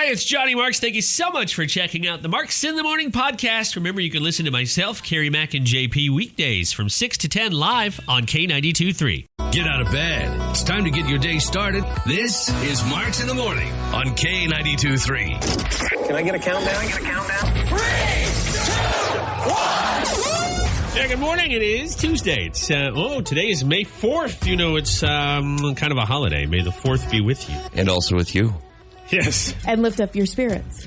Hey, it's Johnny Marks. Thank you so much for checking out the Marks in the Morning podcast. Remember, you can listen to myself, Carrie Mack, and JP weekdays from 6 to 10 live on K92.3. Get out of bed. It's time to get your day started. This is Marks in the Morning on K92.3. Can I get a countdown? 3, 2, 1. Yeah, good morning. It is Tuesday. It's today is May 4th. You know, it's kind of a holiday. May the 4th be with you. And also with you. Yes. And lift up your spirits.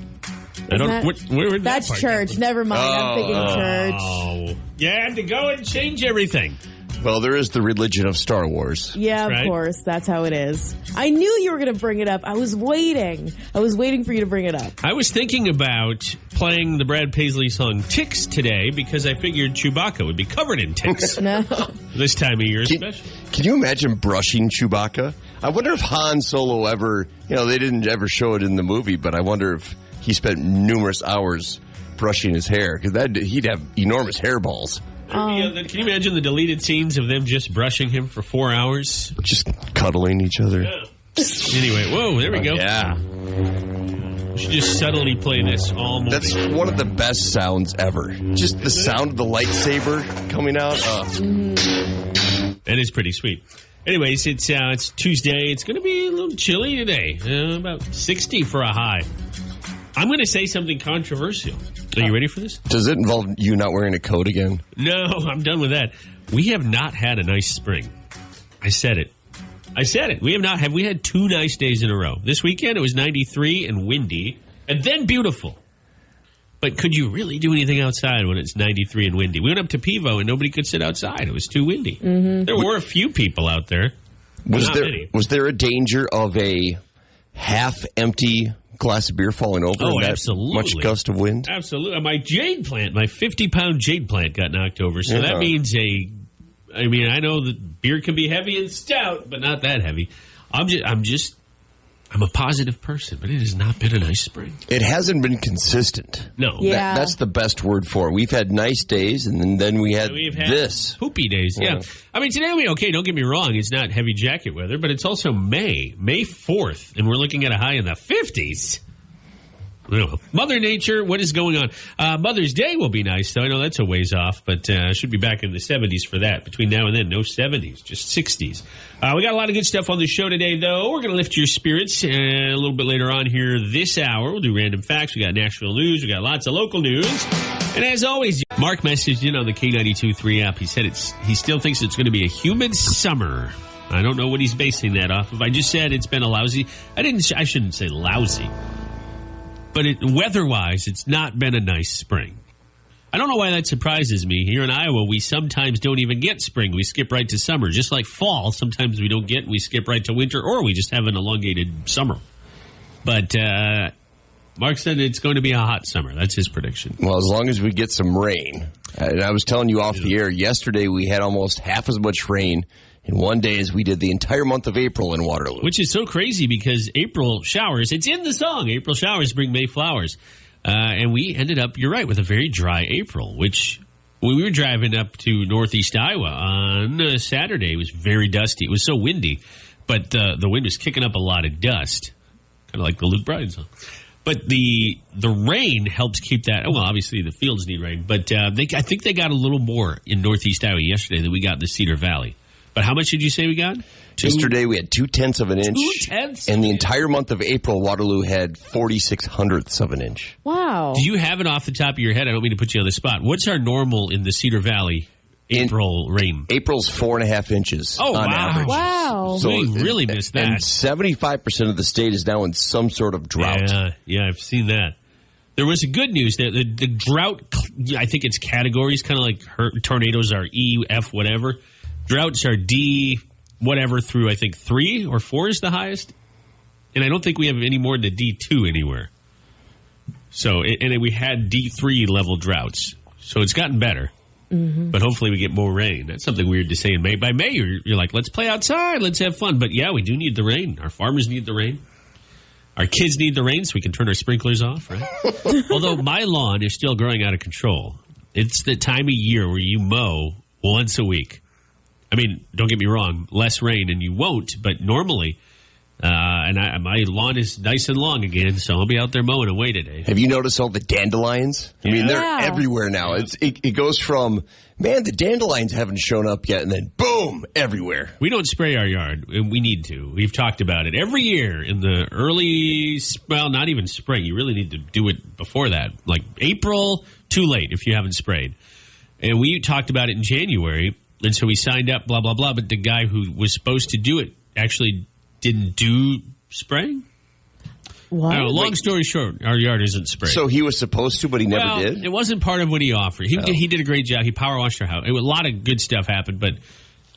I don't. Where would That's that church. Never mind. I'm thinking church. Oh, you had to go and change everything. Well, there is the religion of Star Wars. Yeah, Right. of course. That's how it is. I knew you were going to bring it up. I was waiting. I was waiting for you to bring it up. I was thinking about playing the Brad Paisley song Ticks today because I figured Chewbacca would be covered in ticks. No. This time of year especially. Can you imagine brushing Chewbacca? I wonder if Han Solo ever, they didn't ever show it in the movie, but I wonder if he spent numerous hours brushing his hair, because he'd have enormous hairballs. Can you imagine the deleted scenes of them just brushing him for 4 hours? Just cuddling each other. Yeah. Anyway, whoa, there we go. Yeah. We should just subtly play this all morning. That's one of the best sounds ever. Just the sound of the lightsaber coming out. That is pretty sweet. Anyways, it's Tuesday. It's going to be a little chilly today. About 60 for a high. I'm going to say something controversial. Are you ready for this? Does it involve you not wearing a coat again? No, I'm done with that. We have not had a nice spring. I said it. We have not. Have we had 2 nice days in a row? This weekend it was 93 and windy, and then beautiful. But could you really do anything outside when it's 93 and windy? We went up to Pivo and nobody could sit outside. It was too windy. Mm-hmm. There were a few people out there. Was there a danger of a half-empty glass of beer falling over in that absolutely. Much gust of wind? Absolutely. My jade plant, my 50-pound jade plant got knocked over. So that means I know that beer can be heavy and stout, but not that heavy. I'm a positive person, but it has not been a nice spring. It hasn't been consistent. No. Yeah. That's the best word for it. We've had nice days, and then we've had this. Poopy days, yeah. I mean, today will be okay. Don't get me wrong. It's not heavy jacket weather, but it's also May 4th, and we're looking at a high in the 50s. Mother Nature, what is going on? Mother's Day will be nice, though. I know that's a ways off, but should be back in the 70s for that. Between now and then, no 70s, just 60s. We got a lot of good stuff on the show today, though. We're going to lift your spirits a little bit later on here this hour. We'll do random facts. We got national news. We got lots of local news. And as always, Mark messaged in on the K92.3 app. He said he still thinks it's going to be a humid summer. I don't know what he's basing that off of. I just said it's been a lousy. I shouldn't say lousy. But weather-wise, it's not been a nice spring. I don't know why that surprises me. Here in Iowa, we sometimes don't even get spring. We skip right to summer. Just like fall, sometimes we don't get, we skip right to winter, or we just have an elongated summer. But Mark said it's going to be a hot summer. That's his prediction. Well, as long as we get some rain. And I was telling you off the air, yesterday we had almost half as much rain in one day as we did the entire month of April in Waterloo. Which is so crazy because April showers, it's in the song, April showers bring May flowers. And we ended up, you're right, with a very dry April, which when we were driving up to northeast Iowa on Saturday, it was very dusty. It was so windy, but the wind was kicking up a lot of dust, kind of like the Luke Bryan song. But the rain helps keep that. Well, obviously the fields need rain, but I think they got a little more in northeast Iowa yesterday than we got in the Cedar Valley. But how much did you say we got? Yesterday we had 0.2 of an inch. 0.2? And the entire month of April, Waterloo had 0.46 of an inch. Wow. Do you have it off the top of your head? I don't mean to put you on the spot. What's our normal in the Cedar Valley April rain? April's 4.5 inches on average. Wow. So we really missed that. And 75% of the state is now in some sort of drought. Yeah, I've seen that. There was a good news there. The drought, I think it's categories, kind of like tornadoes are E, F, whatever. Droughts are D, whatever, through, I think, 3 or 4 is the highest. And I don't think we have any more than D2 anywhere. So, and we had D3 level droughts. So it's gotten better. Mm-hmm. But hopefully we get more rain. That's something weird to say in May. By May, you're like, let's play outside, let's have fun. But yeah, we do need the rain. Our farmers need the rain. Our kids need the rain so we can turn our sprinklers off, right? Although my lawn is still growing out of control. It's the time of year where you mow once a week. I mean, don't get me wrong, less rain and you won't, but normally And my lawn is nice and long again, so I'll be out there mowing away today. Have you noticed all the dandelions? I mean, they're Yeah. everywhere now. It goes from, man, the dandelions haven't shown up yet, and then boom, everywhere. We don't spray our yard, and we need to. We've talked about it. Every year in the early, well, not even spring. You really need to do it before that. Like April, too late if you haven't sprayed. And we talked about it in January, and so we signed up, blah, blah, blah. But the guy who was supposed to do it actually didn't do spraying. What? Long story short, our yard isn't sprayed. So he was supposed to, but he never did? It wasn't part of what he offered. He did a great job. He power washed our house. A lot of good stuff happened, but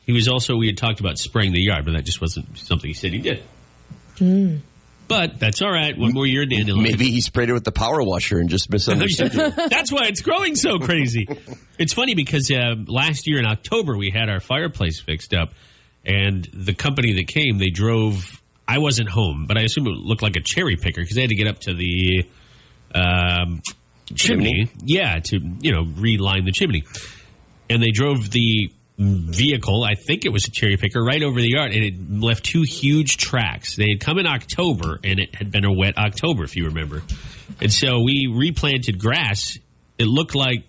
he was also, we had talked about spraying the yard, but that just wasn't something he said he did. But that's all right. One more year, dandelion. Maybe he sprayed it with the power washer and just misunderstood you. That's why it's growing so crazy. It's funny because last year in October, we had our fireplace fixed up, and the company that came, they drove, I wasn't home, but I assume it looked like a cherry picker because they had to get up to the chimney. Yeah, to, reline the chimney. And they drove the vehicle, I think it was a cherry picker, right over the yard, and it left two huge tracks. They had come in October, and it had been a wet October, if you remember. And so we replanted grass. It looked like,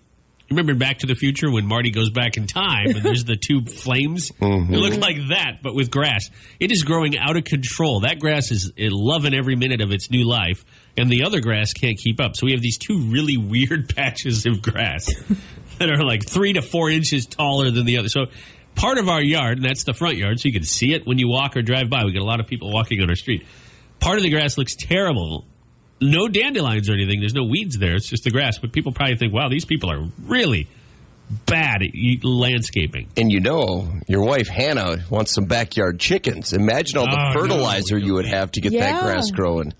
remember Back to the Future when Marty goes back in time and there's the two flames? Mm-hmm. It looked like that, but with grass. It is growing out of control. That grass is loving every minute of its new life, and the other grass can't keep up. So we have these two really weird patches of grass that are like 3 to 4 inches taller than the other. So part of our yard, and that's the front yard, so you can see it when you walk or drive by. We get a lot of people walking on our street. Part of the grass looks terrible. No dandelions or anything. There's no weeds there. It's just the grass. But people probably think, wow, these people are really bad at landscaping. And your wife, Hannah, wants some backyard chickens. Imagine all the fertilizer you would have to get that grass growing.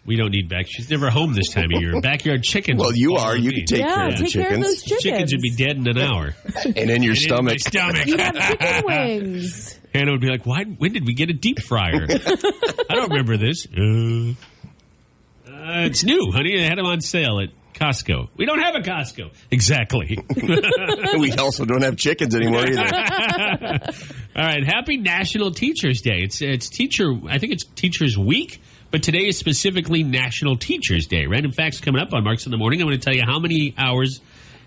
We don't need She's never home this time of year. Backyard chickens. Well, you are. You can take care of the chickens. Care of those chickens. Chickens would be dead in an hour. And in your stomach. In my stomach. You'd have chicken wings. Hannah would be like, when did we get a deep fryer? I don't remember this. It's new, honey. They had them on sale at Costco. We don't have a Costco. Exactly. We also don't have chickens anymore either. All right. Happy National Teachers Day. I think it's Teachers Week, but today is specifically National Teachers Day. Random facts coming up on Marks in the Morning. I'm going to tell you how many hours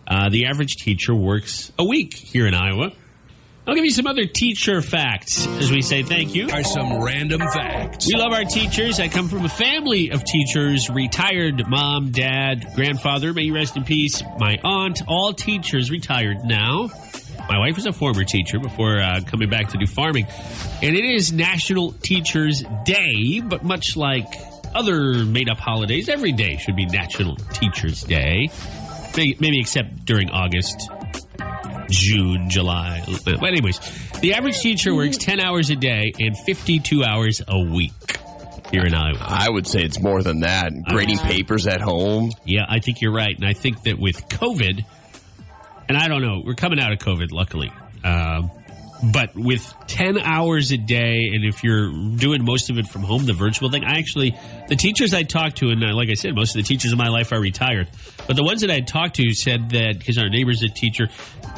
the average teacher works a week here in Iowa. I'll give you some other teacher facts as we say thank you. Are some random facts. We love our teachers. I come from a family of teachers, retired mom, dad, grandfather, may you rest in peace, my aunt, all teachers retired now. My wife was a former teacher before coming back to do farming. And it is National Teachers Day, but much like other made-up holidays, every day should be National Teachers Day. Maybe except during August, June, July. But anyways, the average teacher works 10 hours a day and 52 hours a week here in Iowa. I would say it's more than that. Grading papers at home. Yeah, I think you're right. And I think that with COVID, and I don't know, we're coming out of COVID, luckily. But with 10 hours a day, and if you're doing most of it from home, the virtual thing, the teachers I talked to, and like I said, most of the teachers in my life are retired, but the ones that I had talked to said that, because our neighbor's a teacher,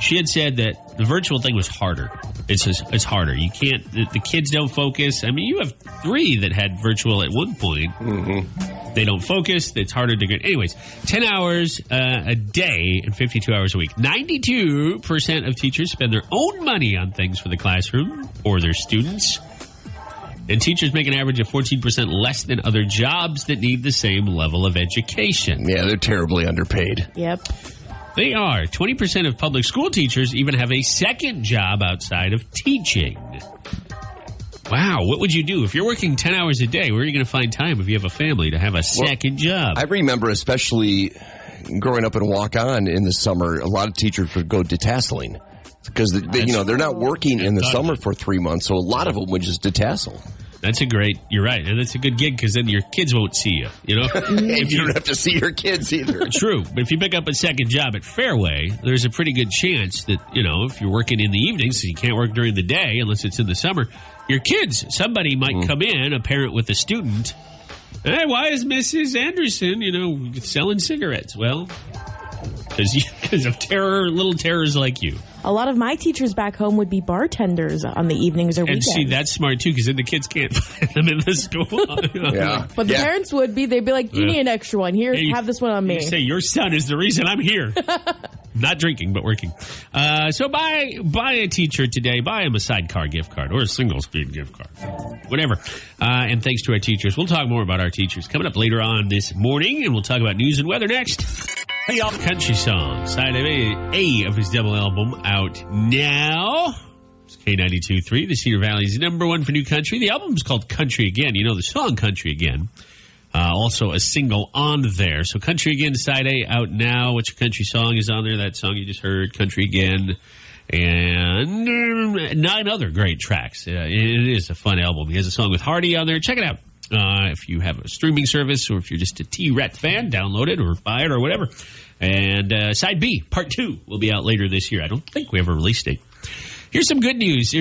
she had said that the virtual thing was harder. It's harder. You can't, the kids don't focus. I mean, you have 3 that had virtual at one point. Mm-hmm. They don't focus. It's harder to get. Anyways, 10 hours a day and 52 hours a week. 92% of teachers spend their own money on things for the classroom or their students. And teachers make an average of 14% less than other jobs that need the same level of education. Yeah, they're terribly underpaid. Yep. They are. 20% of public school teachers even have a second job outside of teaching. Wow, what would you do? If you're working 10 hours a day, where are you going to find time if you have a family to have a second job? I remember, especially growing up in Walk-On in the summer, a lot of teachers would go detasseling because they're not working in the summer for 3 months, so a lot of them would just detassel. You're right, and that's a good gig because then your kids won't see you, If you don't have to see your kids either. True, but if you pick up a second job at Fairway, there's a pretty good chance that, if you're working in the evenings, so you can't work during the day unless it's in the summer, your kids, somebody might come in, a parent with a student. Hey, why is Mrs. Anderson, selling cigarettes? Well, because because of little terrors like you. A lot of my teachers back home would be bartenders on the evenings or And weekends. see, that's smart too, because then the kids can't find them in the school. Yeah. But the parents would be. They'd be like, "You need an extra one. Here, have this one on me." You say your son is the reason I'm here. Not drinking, but working. So buy a teacher today. Buy him a sidecar gift card or a single-speed gift card. Whatever. And thanks to our teachers. We'll talk more about our teachers coming up later on this morning, and we'll talk about news and weather next. Hey, y'all. Country song. Side A of his double album out now. It's K92.3, the Cedar Valley's #1 for new country. The album is called Country Again. You know the song Country Again. Also a single on there. So Country Again, Side A out now. What's your country song is on there? That song you just heard, Country Again. And 9 other great tracks. It is a fun album. He has a song with Hardy on there. Check it out. If you have a streaming service or if you're just a T-Ret fan, download it or buy it or whatever. And Side B, Part 2, will be out later this year. I don't think we have a release date. Here's some good news.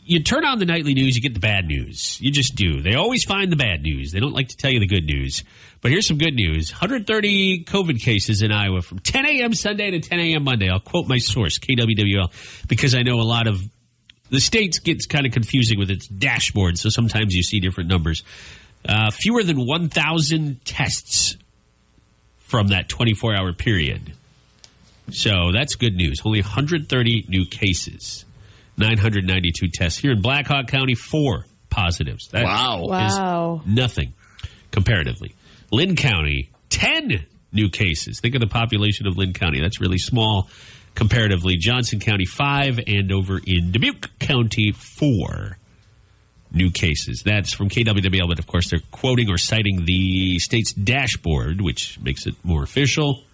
You turn on the nightly news, you get the bad news. You just do. They always find the bad news. They don't like to tell you the good news. But here's some good news. 130 COVID cases in Iowa from 10 a.m. Sunday to 10 a.m. Monday. I'll quote my source, KWWL, because I know a lot of the states gets kind of confusing with its dashboard, so sometimes you see different numbers. Fewer than 1,000 tests from that 24-hour period. So that's good news. Only 130 new cases. 992 tests. Here in Black Hawk County, 4 positives. That is nothing comparatively. Lynn County, 10 new cases. Think of the population of Lynn County. That's really small comparatively. Johnson County, 5. And over in Dubuque County, 4 new cases. That's from KWWL, but of course they're quoting or citing the state's dashboard, which makes it more official.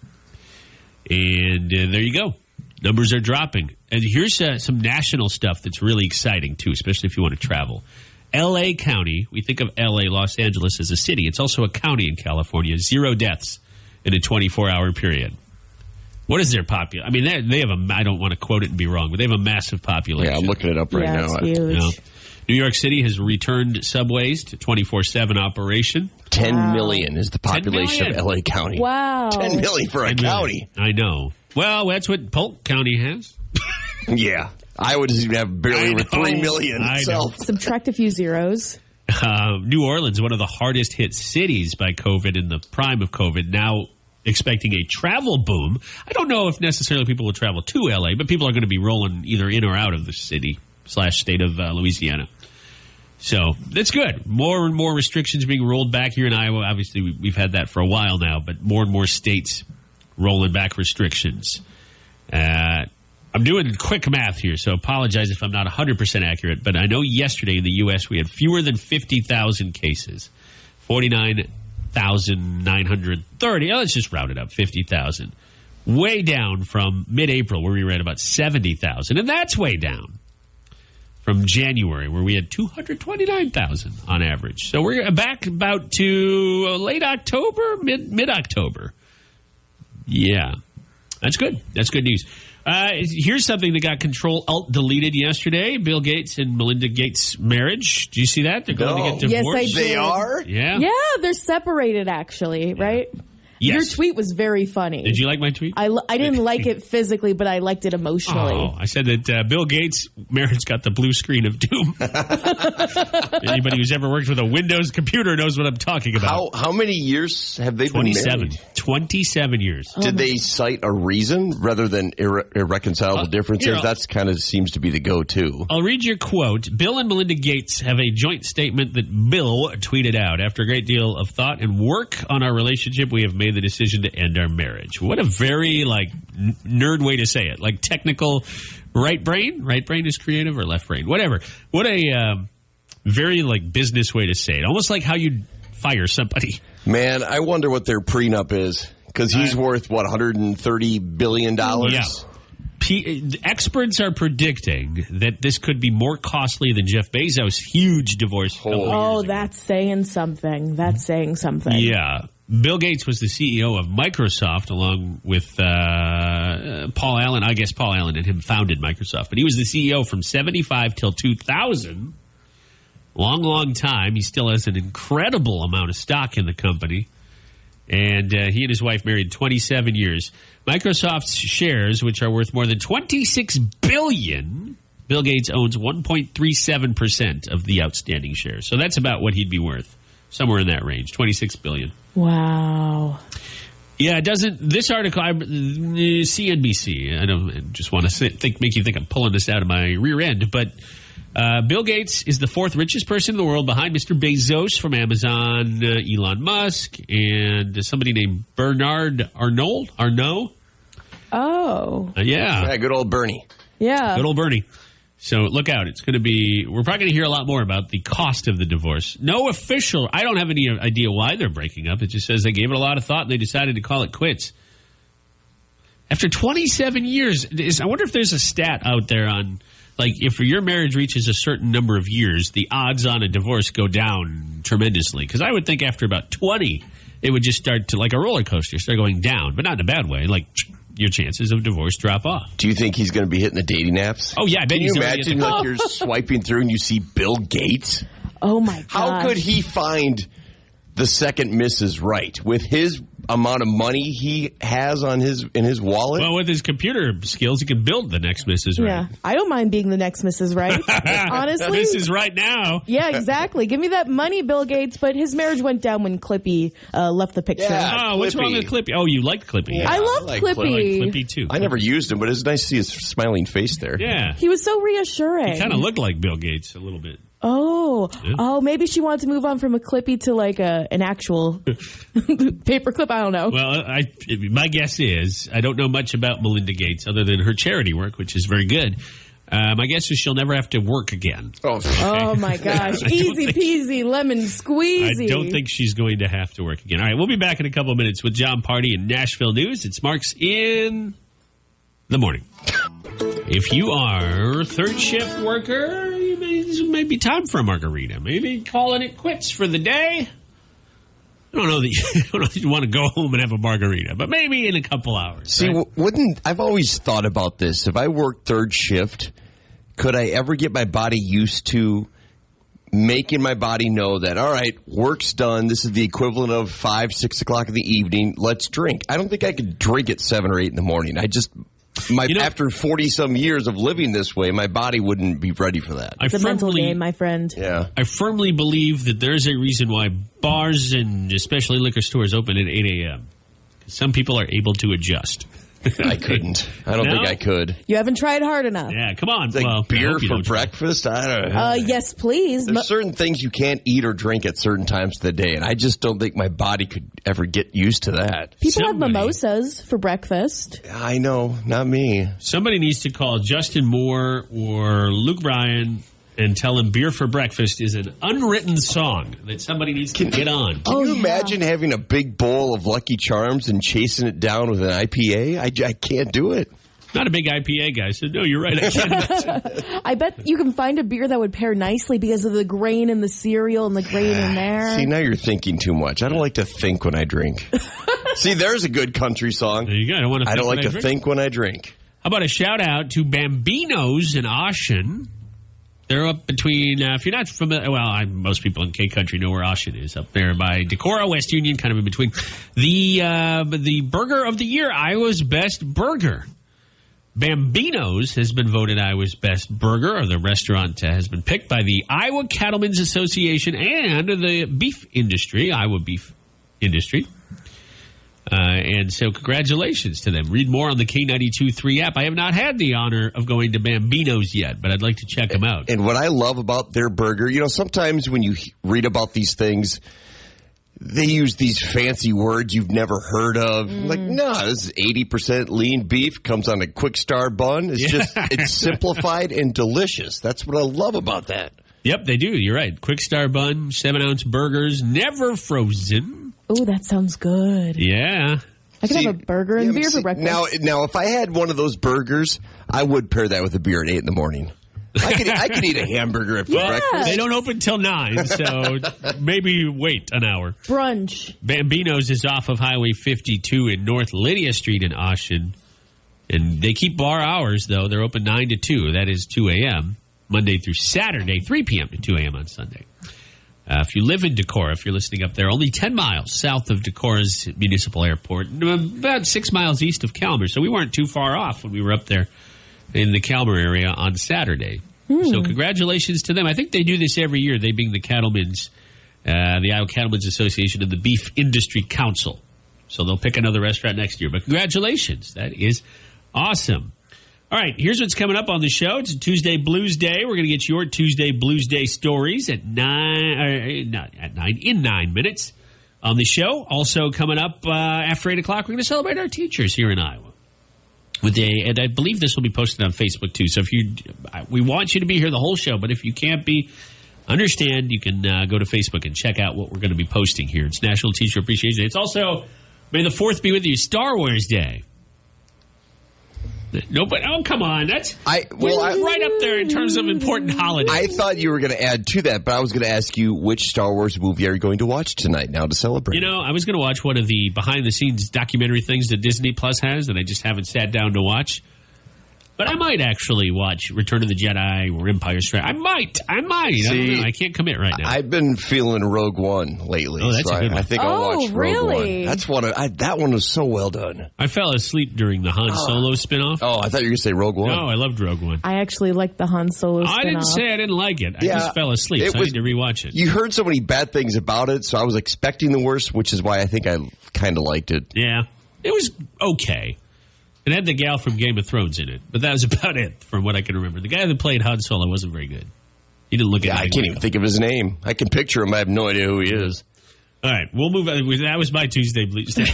And there you go. Numbers are dropping. And here's some national stuff that's really exciting, too, especially if you want to travel. L.A. County, we think of L.A., Los Angeles, as a city. It's also a county in California. 0 deaths in a 24-hour period. What is their population? I mean, they have I don't want to quote it and be wrong, but they have a massive population. Yeah, I'm looking it up right now. It's huge. New York City has returned subways to 24/7 operation. 10 million is the population of L.A. County. Wow. 10 million for a county. I know. Well, that's what Polk County has. Yeah. Iowa doesn't even have barely over 3 million itself. Subtract a few zeros. New Orleans, one of the hardest hit cities by COVID in the prime of COVID, now expecting a travel boom. I don't know if necessarily people will travel to L.A., but people are going to be rolling either in or out of the city/state of Louisiana. So that's good. More and more restrictions being rolled back here in Iowa. Obviously, we've had that for a while now, but more and more states rolling back restrictions. I'm doing quick math here, so apologize if I'm not 100% accurate, but I know yesterday in the U.S. we had fewer than 50,000 cases. 49,930. Let's just round it up, 50,000. Way down from mid-April where we were at about 70,000, and that's way down from January, where we had 229,000 on average. So we're back about to late October, mid-October. Yeah, that's good. That's good news. Here's something that got Control-Alt-deleted yesterday. Bill Gates and Melinda Gates' marriage. Do you see that? They're going to get divorced. Yes, I did. They are? Yeah. Yeah, they're separated, actually, right? Yes. Your tweet was very funny. Did you like my tweet? I didn't like it physically, but I liked it emotionally. Oh, I said that Bill Gates' marriage got the blue screen of doom. Anybody who's ever worked with a Windows computer knows what I'm talking about. How many years have they been married? 27 years. Did they cite a reason rather than irreconcilable differences? That's kind of seems to be the go-to. I'll read your quote. Bill and Melinda Gates have a joint statement that Bill tweeted out. After a great deal of thought and work on our relationship, we have made the decision to end our marriage. What a very nerd way to say it. Like technical right brain is creative, or left brain, whatever. What a very business way to say it. Almost like how you fire somebody. Man, I wonder what their prenup is, because he's worth what, $130 billion? Yeah. Experts are predicting that this could be more costly than Jeff Bezos' huge divorce. Oh, that's saying something. That's saying something. Yeah. Bill Gates was the CEO of Microsoft along with Paul Allen. I guess Paul Allen and him founded Microsoft. But he was the CEO from 75 till 2000. Long, long time. He still has an incredible amount of stock in the company. And he and his wife married 27 years. Microsoft's shares, which are worth more than $26 billion, Bill Gates owns 1.37% of the outstanding shares. So that's about what he'd be worth, somewhere in that range, $26 billion. Wow. Yeah, it doesn't. This article, CNBC. I don't just want to make you think I'm pulling this out of my rear end, but Bill Gates is the fourth richest person in the world, behind Mr. Bezos from Amazon, Elon Musk, and somebody named Bernard Arnault. Oh. Yeah, good old Bernie. Yeah. Good old Bernie. So look out. It's going to be, we're probably going to hear a lot more about the cost of the divorce. No official, I don't have any idea why they're breaking up. It just says they gave it a lot of thought and they decided to call it quits. After 27 years, I wonder if there's a stat out there on, like, if your marriage reaches a certain number of years, the odds on a divorce go down tremendously. Because I would think after about 20, it would just start to, like a roller coaster, start going down, but not in a bad way. Like, your chances of divorce drop off. Do you think he's going to be hitting the dating apps? Oh, yeah. I bet Can you imagine, like, you're swiping through and you see Bill Gates? Oh, my God. How could he find the second Mrs. Right with his amount of money he has on in his wallet? Well, with his computer skills, he can build the next Mrs. Right. Yeah, I don't mind being the next Mrs. Right. Honestly, this is right now. Yeah, exactly. Give me that money, Bill Gates. But his marriage went down when Clippy left the picture. Yeah. Oh, what's wrong with Clippy? Oh, you like Clippy? Yeah, I love like Clippy. I like Clippy too. I never used him, but it's nice to see his smiling face there. Yeah, He was so reassuring. he kind of looked like Bill Gates a little bit. Oh, Yeah. oh, maybe she wanted to move on from a Clippy to like an actual paper clip. I don't know. Well, my guess is I don't know much about Melinda Gates other than her charity work, which is very good. My guess is she'll never have to work again. Oh my gosh, easy peasy lemon squeezy. I don't think she's going to have to work again. All right, we'll be back in a couple of minutes with John Party and Nashville News. It's Mark's in the morning. If you are a third shift worker, it may be time for a margarita. Maybe calling it quits for the day. I don't know that you want to go home and have a margarita, but maybe in a couple hours. See, right? I've always thought about this. If I worked third shift, could I ever get my body used to making my body know that, all right, work's done. This is the equivalent of 5, 6 o'clock in the evening. Let's drink. I don't think I could drink at 7 or 8 in the morning. After 40-some years of living this way, my body wouldn't be ready for that. It's a mental game, my friend. Yeah. I firmly believe that there's a reason why bars and especially liquor stores open at 8 a.m. Some people are able to adjust. I couldn't. I don't think I could. You haven't tried hard enough. Yeah, come on. Like beer for breakfast? I don't know. Yes, please. There's certain things you can't eat or drink at certain times of the day, and I just don't think my body could ever get used to that. People have mimosas for breakfast. I know. Not me. Somebody needs to call Justin Moore or Luke Bryan and tell him beer for breakfast is an unwritten song that somebody needs to get on. Can you imagine having a big bowl of Lucky Charms and chasing it down with an IPA? I can't do it. Not a big IPA guy, so no, you're right. I can't imagine. I bet you can find a beer that would pair nicely because of the grain in the cereal and the grain in there. See, now you're thinking too much. I don't like to think when I drink. See, there's a good country song. There you go. I don't like to think when I drink. How about a shout out to Bambinos in Ocean? They're up between, if you're not familiar, most people in K Country know where Ocean is, up there by Decorah, West Union, kind of in between. The Burger of the Year, Iowa's Best Burger. Bambinos has been voted Iowa's Best Burger, or the restaurant has been picked by the Iowa Cattlemen's Association and the beef industry, Iowa Beef Industry. And so congratulations to them. Read more on the K92.3 app. I have not had the honor of going to Bambino's yet, but I'd like to check them out. And what I love about their burger, sometimes when you read about these things, they use these fancy words you've never heard of. Like, no, this is 80% lean beef, comes on a quick star bun. It's simplified and delicious. That's what I love about that. Yep, they do. You're right. Quick star bun, 7-ounce burgers, never frozen. Oh, that sounds good. Yeah. I could have a burger and beer for breakfast. Now, if I had one of those burgers, I would pair that with a beer at 8 in the morning. I could eat a hamburger for breakfast. They don't open till 9, so maybe wait an hour. Brunch. Bambino's is off of Highway 52 in North Lydia Street in Ocean. And they keep bar hours, though. They're open 9 to 2. That is 2 a.m. Monday through Saturday, 3 p.m. to 2 a.m. on Sunday. If you live in Decorah, if you're listening up there, only 10 miles south of Decorah's municipal airport, about 6 miles east of Calmer. So we weren't too far off when we were up there in the Calmer area on Saturday. So congratulations to them. I think they do this every year, they being the Cattlemen's, the Iowa Cattlemen's Association and the Beef Industry Council. So they'll pick another restaurant next year. But congratulations. That is awesome. All right, here's what's coming up on the show. It's a Tuesday Blues Day. We're going to get your Tuesday Blues Day stories at 9 minutes on the show. Also coming up after 8 o'clock, we're going to celebrate our teachers here in Iowa. And I believe this will be posted on Facebook too. So we want you to be here the whole show, but if you can't be, understand, you can go to Facebook and check out what we're going to be posting here. It's National Teacher Appreciation Day. It's also May the 4th be with you, Star Wars Day. No, but come on, that's right up there in terms of important holidays. I thought you were going to add to that, but I was going to ask you which Star Wars movie are you going to watch tonight now to celebrate? You know, I was going to watch one of the behind-the-scenes documentary things that Disney Plus has that I just haven't sat down to watch. But I might actually watch Return of the Jedi or Empire Strikes. I might. See, I don't know. I can't commit right now. I've been feeling Rogue One lately. Oh, that's a good one. I think I'll watch Rogue really? One. That's that one was so well done. I fell asleep during the Han Solo spinoff. Oh, I thought you were going to say Rogue One. No, I loved Rogue One. I actually liked the Han Solo spin-off. I didn't say I didn't like it. I just fell asleep, so I need to rewatch it. You heard so many bad things about it, so I was expecting the worst, which is why I think I kind of liked it. Yeah, it was okay. It had the gal from Game of Thrones in it, but that was about it from what I can remember. The guy that played Han Solo wasn't very good. He didn't look at I can't even think of his name. I can picture him. I have no idea who he is. All right, we'll move on. That was my Tuesday Blues Day.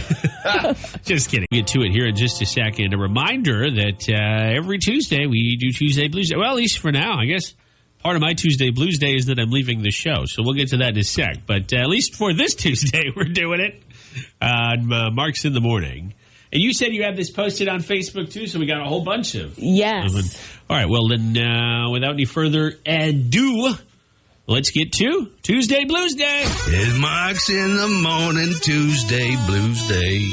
Just kidding. We'll get to it here in just a second. A reminder that every Tuesday we do Tuesday Blues Day. Well, at least for now, I guess. Part of my Tuesday Blues Day is that I'm leaving the show, so we'll get to that in a sec. But at least for this Tuesday, we're doing it on Mark's in the Morning. And you said you had this posted on Facebook, too, so we got a whole bunch of... Yes. All right, well, then, without any further ado, let's get to Tuesday Blues Day. It marks in the morning, Tuesday Blues Day.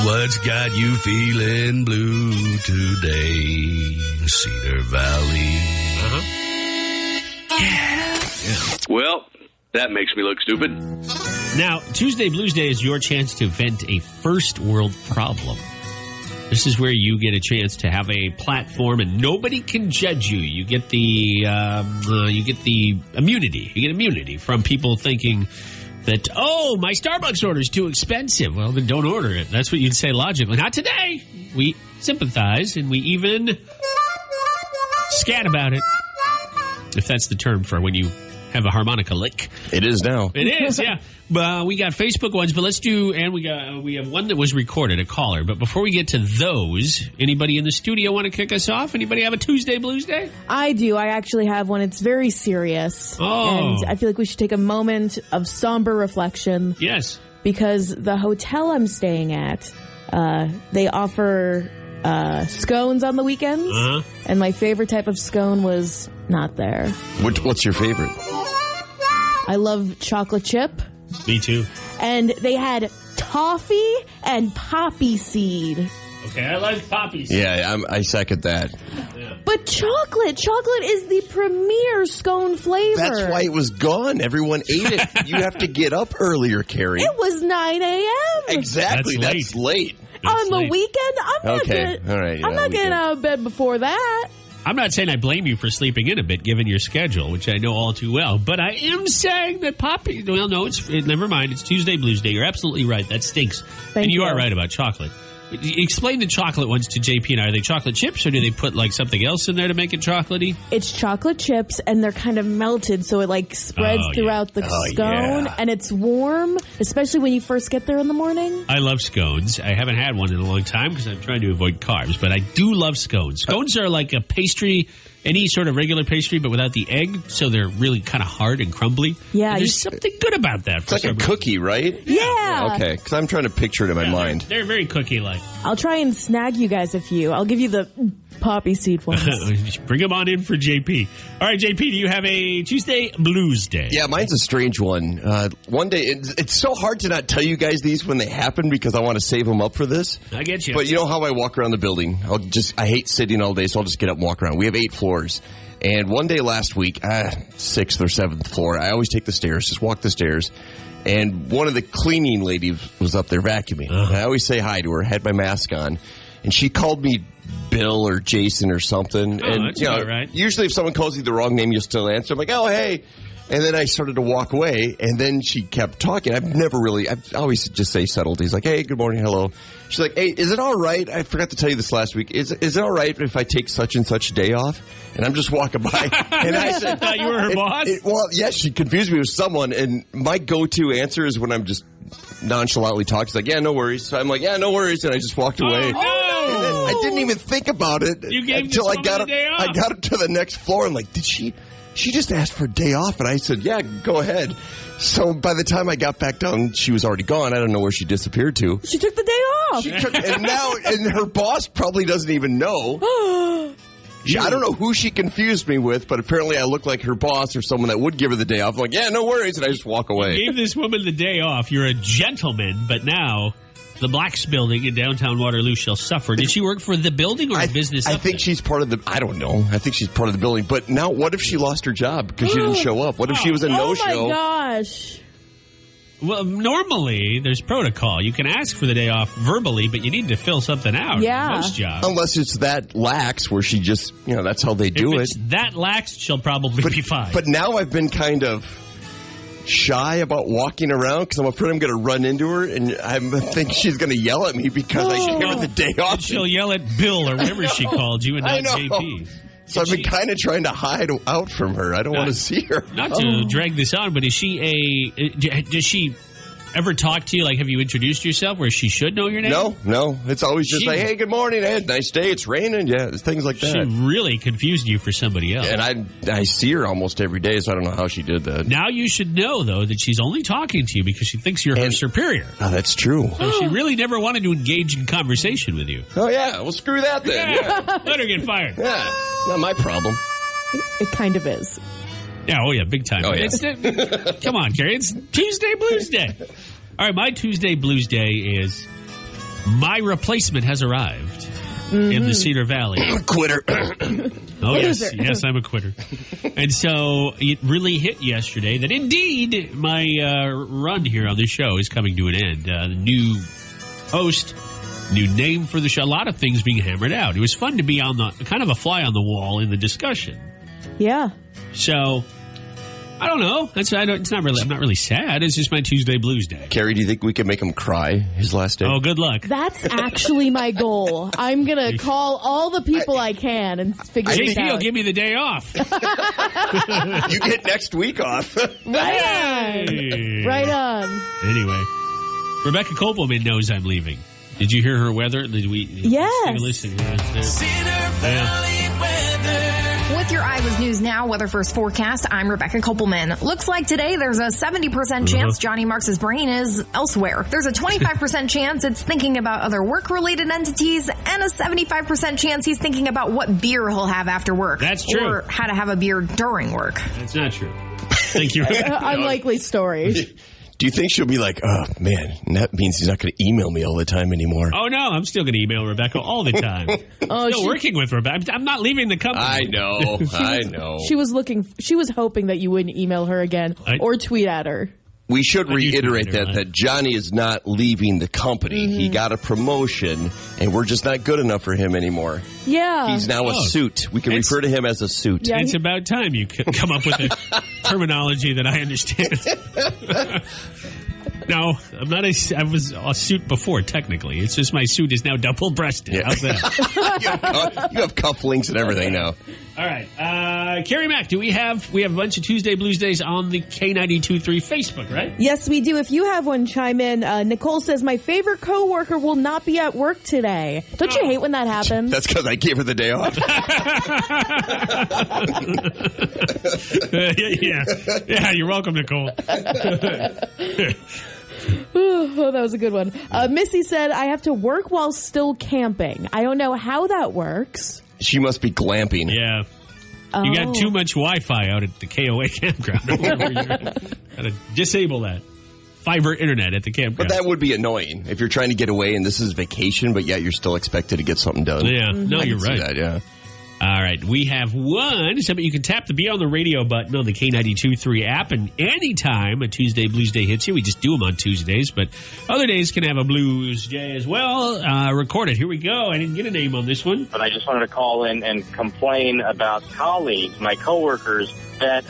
What's got you feeling blue today? Cedar Valley. Yeah. Well, that makes me look stupid. Now, Tuesday Blues Day is your chance to vent a first world problem. This is where you get a chance to have a platform and nobody can judge you. You get the immunity. You get immunity from people thinking that, oh, my Starbucks order is too expensive. Well, then don't order it. That's what you'd say logically. Not today. We sympathize and we even scat about it. If that's the term for when you have a harmonica lick. It is now. It is, yeah. We got Facebook ones, but let's do, and we have one that was recorded, a caller. But before we get to those, anybody in the studio want to kick us off? Anybody have a Tuesday Blues Day? I do. I actually have one. It's very serious. Oh. And I feel like we should take a moment of somber reflection. Yes. Because the hotel I'm staying at, they offer scones on the weekends. Uh-huh. And my favorite type of scone was not there. What's your favorite? I love chocolate chip. Me too. And they had toffee and poppy seed. Okay, I like poppies. Yeah, I second that. Yeah. But chocolate is the premier scone flavor. That's why it was gone. Everyone ate it. You have to get up earlier, Carrie. It was 9 a.m. Exactly. That's late. On the weekend, I'm not getting out of bed before that. I'm not saying I blame you for sleeping in a bit, given your schedule, which I know all too well. But I am saying that poppy. Well, no, never mind. It's Tuesday Blues Day. You're absolutely right. That stinks. Thank you. Are right about chocolate. Explain the chocolate ones to JP and I. Are they chocolate chips, or do they put like something else in there to make it chocolatey? It's chocolate chips, and they're kind of melted, so it like spreads throughout the scone, and it's warm, especially when you first get there in the morning. I love scones. I haven't had one in a long time because I'm trying to avoid carbs, but I do love scones. Scones are like a pastry, any sort of regular pastry, but without the egg, so they're really kind of hard and crumbly. Yeah. And there's something good about that. It's like a cookie, right? Yeah. Okay, because I'm trying to picture it in my mind. They're very cookie-like. I'll try and snag you guys I'll give you the poppy seed ones. Bring them on in for JP. All right, JP, do you have a Tuesday Blues Day? Yeah, mine's a strange one. One day, it's so hard to not tell you guys these when they happen because I want to save them up for this. I get you. But you know how I walk around the building? I hate sitting all day, so I'll just get up and walk around. We have 8 floors. floors. And one day last week, 6th or 7th floor, I always take the stairs, just walk the stairs. And one of the cleaning ladies was up there vacuuming. And I always say hi to her, had my mask on. And she called me Bill or Jason or something. Oh, and that's about right. Usually if someone calls you the wrong name, you'll still answer. I'm like, oh, hey. And then I started to walk away, and then she kept talking. I always just say subtleties like, hey, good morning, hello. She's like, hey, is it all right? I forgot to tell you this last week. Is it all right if I take such and such day off? And I'm just walking by. And I said, thought you were her boss? Well, yes, she confused me with someone, and my go-to answer is when I'm just nonchalantly talking. She's like, yeah, no worries. So I'm like, yeah, no worries, and I just walked away. Oh, no! And then I didn't even think about it until I got up to the next floor. I'm like, did she just asked for a day off, and I said, yeah, go ahead. So by the time I got back down, she was already gone. I don't know where she disappeared to. She took the day off. And her boss probably doesn't even know. I don't know who she confused me with, but apparently I look like her boss or someone that would give her the day off. I'm like, yeah, no worries, and I just walk away. You gave this woman the day off. You're a gentleman, but now the Blacks building in downtown Waterloo shall suffer. Did she work for the building or business? I think she's part of the. I don't know. I think she's part of the building. But now, what if she lost her job because she didn't show up? What if she was a no-show? Oh my gosh! Well, normally there's protocol. You can ask for the day off verbally, but you need to fill something out. Yeah. Most jobs. Unless it's that lax where she just, that's how they do if it. It's that lax, she'll probably be fine. But now I've been kind of shy about walking around because I'm afraid I'm going to run into her and I think she's going to yell at me because I should give her the day off. And she'll yell at Bill or whatever she called you and not JP. So I've been kind of trying to hide out from her. I don't want to see her. Not to drag this on, but does she ever talk to you? Like, have you introduced yourself where she should know your name? No. It's always just like, hey, good morning, Ed. Nice day. It's raining. Yeah, things like that. She really confused you for somebody else. And I see her almost every day, so I don't know how she did that. Now you should know, though, that she's only talking to you because she thinks you're her superior. Oh, that's true. So she really never wanted to engage in conversation with you. Oh, yeah. Well, screw that then. Yeah. Let her get fired. Yeah. Not my problem. It kind of is. Yeah, big time. Oh, yeah. Come on, Carrie. It's Tuesday Blues Day. All right, my Tuesday Blues Day is my replacement has arrived in the Cedar Valley. Quitter. Oh, yes, I'm a quitter. And so it really hit yesterday that indeed my run here on the show is coming to an end. The new host, new name for the show, a lot of things being hammered out. It was fun to be on the kind of a fly on the wall in the discussion. Yeah. So I don't know. I'm not really sad. It's just my Tuesday Blues Day. Carrie, do you think we can make him cry his last day? Oh, good luck. That's actually my goal. I'm going to call all the people I can and figure it out. JP will give me the day off. You get next week off. Right on. Anyway, Rebecca Kopelman knows I'm leaving. Did you hear her weather? Did we? Yes. Take a listen. Cedar Valley weather. With your iWis News Now weather first forecast, I'm Rebecca Kopelman. Looks like today there's a 70% chance Johnny Marks' brain is elsewhere. There's a 25% chance it's thinking about other work-related entities, and a 75% chance he's thinking about what beer he'll have after work. That's true. Or how to have a beer during work. That's not true. Thank you. Unlikely story. Do you think she'll be like, oh, man, that means he's not going to email me all the time anymore? Oh, no, I'm still going to email Rebecca all the time. Still working with Rebecca. I'm not leaving the company. I know. She was hoping that you wouldn't email her again or tweet at her. We should reiterate that Johnny is not leaving the company. Mm-hmm. He got a promotion, and we're just not good enough for him anymore. Yeah. He's now a suit. We can refer to him as a suit. Yeah, it's about time you come up with a terminology that I understand. No, I'm not I was a suit before, technically. It's just my suit is now double-breasted. Yeah. How's that? you have cufflinks and everything now. All right. Carrie Mack, we have a bunch of Tuesday Blues Days on the K92.3 Facebook, right? Yes, we do. If you have one, chime in. Nicole says, my favorite coworker will not be at work today. Don't you hate when that happens? That's because I gave her the day off. Yeah, you're welcome, Nicole. Oh, that was a good one. Missy said, I have to work while still camping. I don't know how that works. She must be glamping. Yeah. You got too much Wi-Fi out at the KOA campground. Gotta disable that. Fiber internet at the campground. But that would be annoying if you're trying to get away and this is vacation, but yet you're still expected to get something done. Yeah. No, you're right. That, yeah. All right, we have one. So you can tap the Be on the Radio button on the K92.3 app, and anytime a Tuesday Blues Day hits you, we just do them on Tuesdays, but other days can have a Blues Day as well. Record it. Here we go. I didn't get a name on this one. But I just wanted to call in and complain about colleagues, my coworkers, that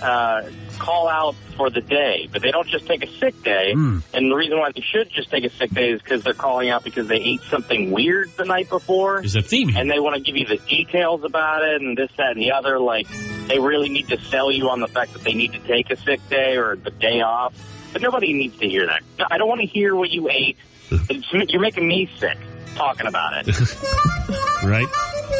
call out for the day, but they don't just take a sick day. And the reason why they should just take a sick day is because they're calling out because they ate something weird the night before. There's a theme here. And they want to give you the details about it and this, that, and the other. Like, they really need to sell you on the fact that they need to take a sick day or the day off. But nobody needs to hear that. I don't want to hear what you ate. You're making me sick talking about it. Right?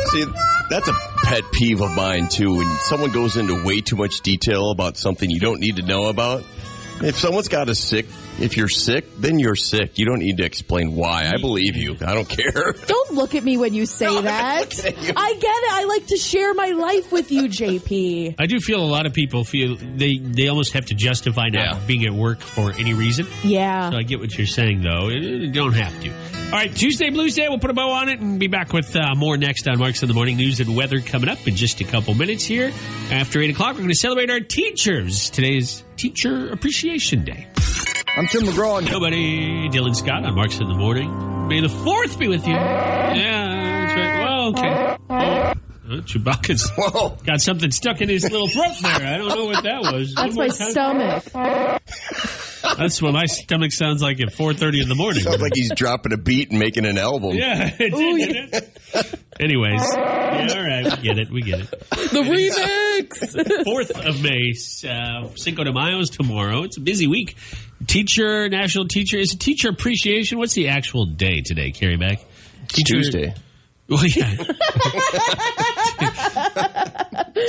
See, that's a pet peeve of mine, too, when someone goes into way too much detail about something you don't need to know about. If someone's got a sick, if you're sick, then you're sick. You don't need to explain why. I believe you. I don't care. Don't look at me when you say that. I get it. I like to share my life with you, JP. I do feel a lot of people feel they almost have to justify not being at work for any reason. Yeah. So I get what you're saying, though. You don't have to. All right, Tuesday Blues Day. We'll put a bow on it and be back with more next on Marks in the Morning. News and weather coming up in just a couple minutes here. After 8 o'clock, we're going to celebrate our teachers. Today's Teacher Appreciation Day. I'm Tim McGraw. Nobody. Dylan Scott on Marks in the Morning. May the 4th be with you. Yeah, that's right. Well, okay. Chewbacca's got something stuck in his little throat there. I don't know what that was. That's my stomach. That's what my stomach sounds like at 4:30 in the morning. Sounds like he's dropping a beat and making an album. Yeah, it did, didn't it? Anyways, yeah, all right, we get it. The remix! 4th of May, Cinco de Mayo is tomorrow. It's a busy week. National Teacher, is it Teacher Appreciation? What's the actual day today, Carrie Mack? Tuesday. Well, yeah.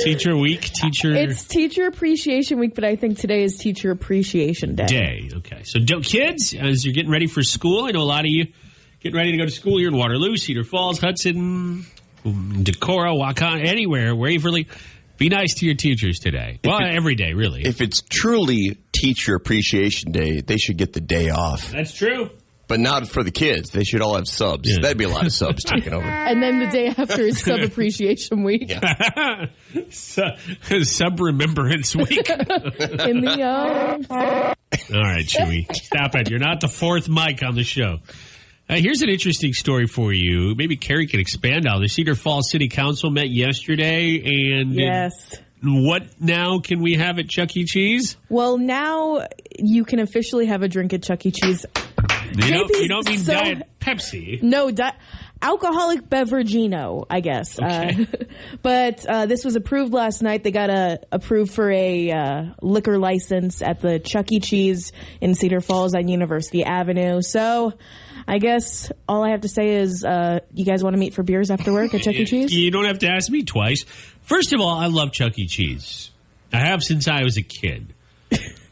Teacher Week, It's Teacher Appreciation Week, but I think today is Teacher Appreciation Day. Okay. So, kids, as you're getting ready for school, I know a lot of you getting ready to go to school here in Waterloo, Cedar Falls, Hudson, Decorah, Wakon, anywhere, Waverly. Be nice to your teachers today. Well, every day, really. If it's truly Teacher Appreciation Day, they should get the day off. That's true. But not for the kids. They should all have subs. Yeah. That'd be a lot of subs taken over. And then the day after is Sub Appreciation Week. Yeah. Sub Remembrance Week. In the arms. All right, Chewy. Stop it. You're not the 4th mic on the show. Here's an interesting story for you. Maybe Carrie can expand on. The Cedar Falls City Council met yesterday. And yes. What now can we have at Chuck E. Cheese? Well, now you can officially have a drink at Chuck E. Cheese. You don't mean Diet Pepsi. No, alcoholic beveragino, I guess. Okay. But this was approved last night. They got approved for a liquor license at the Chuck E. Cheese in Cedar Falls on University Avenue. So I guess all I have to say is you guys want to meet for beers after work at Chuck E. Cheese? You don't have to ask me twice. First of all, I love Chuck E. Cheese. I have since I was a kid.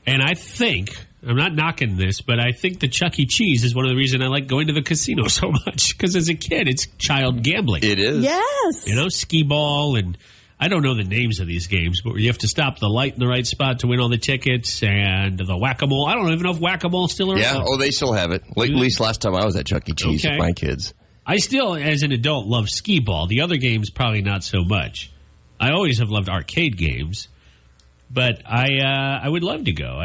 And I think... I'm not knocking this, but I think the Chuck E. Cheese is one of the reasons I like going to the casino so much. Because as a kid, it's child gambling. It is. Yes. You know, skee ball, and I don't know the names of these games, but you have to stop the light in the right spot to win all the tickets, and the whack-a-mole. I don't even know if whack-a-mole's still around. Yeah, they still have it. Like, at least last time I was at Chuck E. Cheese with my kids. I still, as an adult, love skee ball. The other games, probably not so much. I always have loved arcade games. But I would love to go.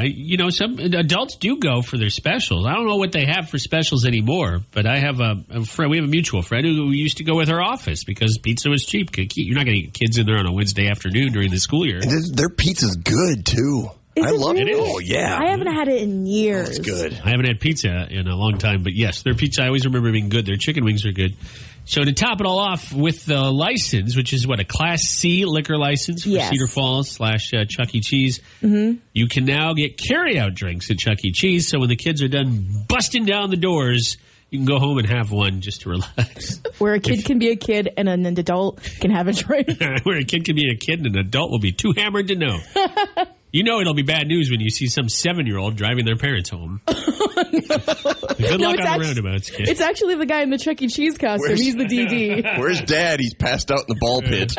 Some adults do go for their specials. I don't know what they have for specials anymore, but I have a friend. We have a mutual friend who used to go with her office because pizza was cheap. You're not going to get kids in there on a Wednesday afternoon during the school year. And their pizza's good, too. I love it. Oh, yeah. I haven't had it in years. It's good. I haven't had pizza in a long time, but yes, their pizza I always remember being good. Their chicken wings are good. So to top it all off with the license, which is a Class C liquor license for Cedar Falls / Chuck E. Cheese, you can now get carry-out drinks at Chuck E. Cheese. So when the kids are done busting down the doors, you can go home and have one just to relax. Where a kid can be a kid and an adult can have a drink. Where a kid can be a kid and an adult will be too hammered to know. You know it'll be bad news when you see some 7-year-old driving their parents home. Good luck on the roundabouts, kid. It's actually the guy in the Chuck E. Cheese costume. He's the DD. Where's Dad? He's passed out in the ball pit.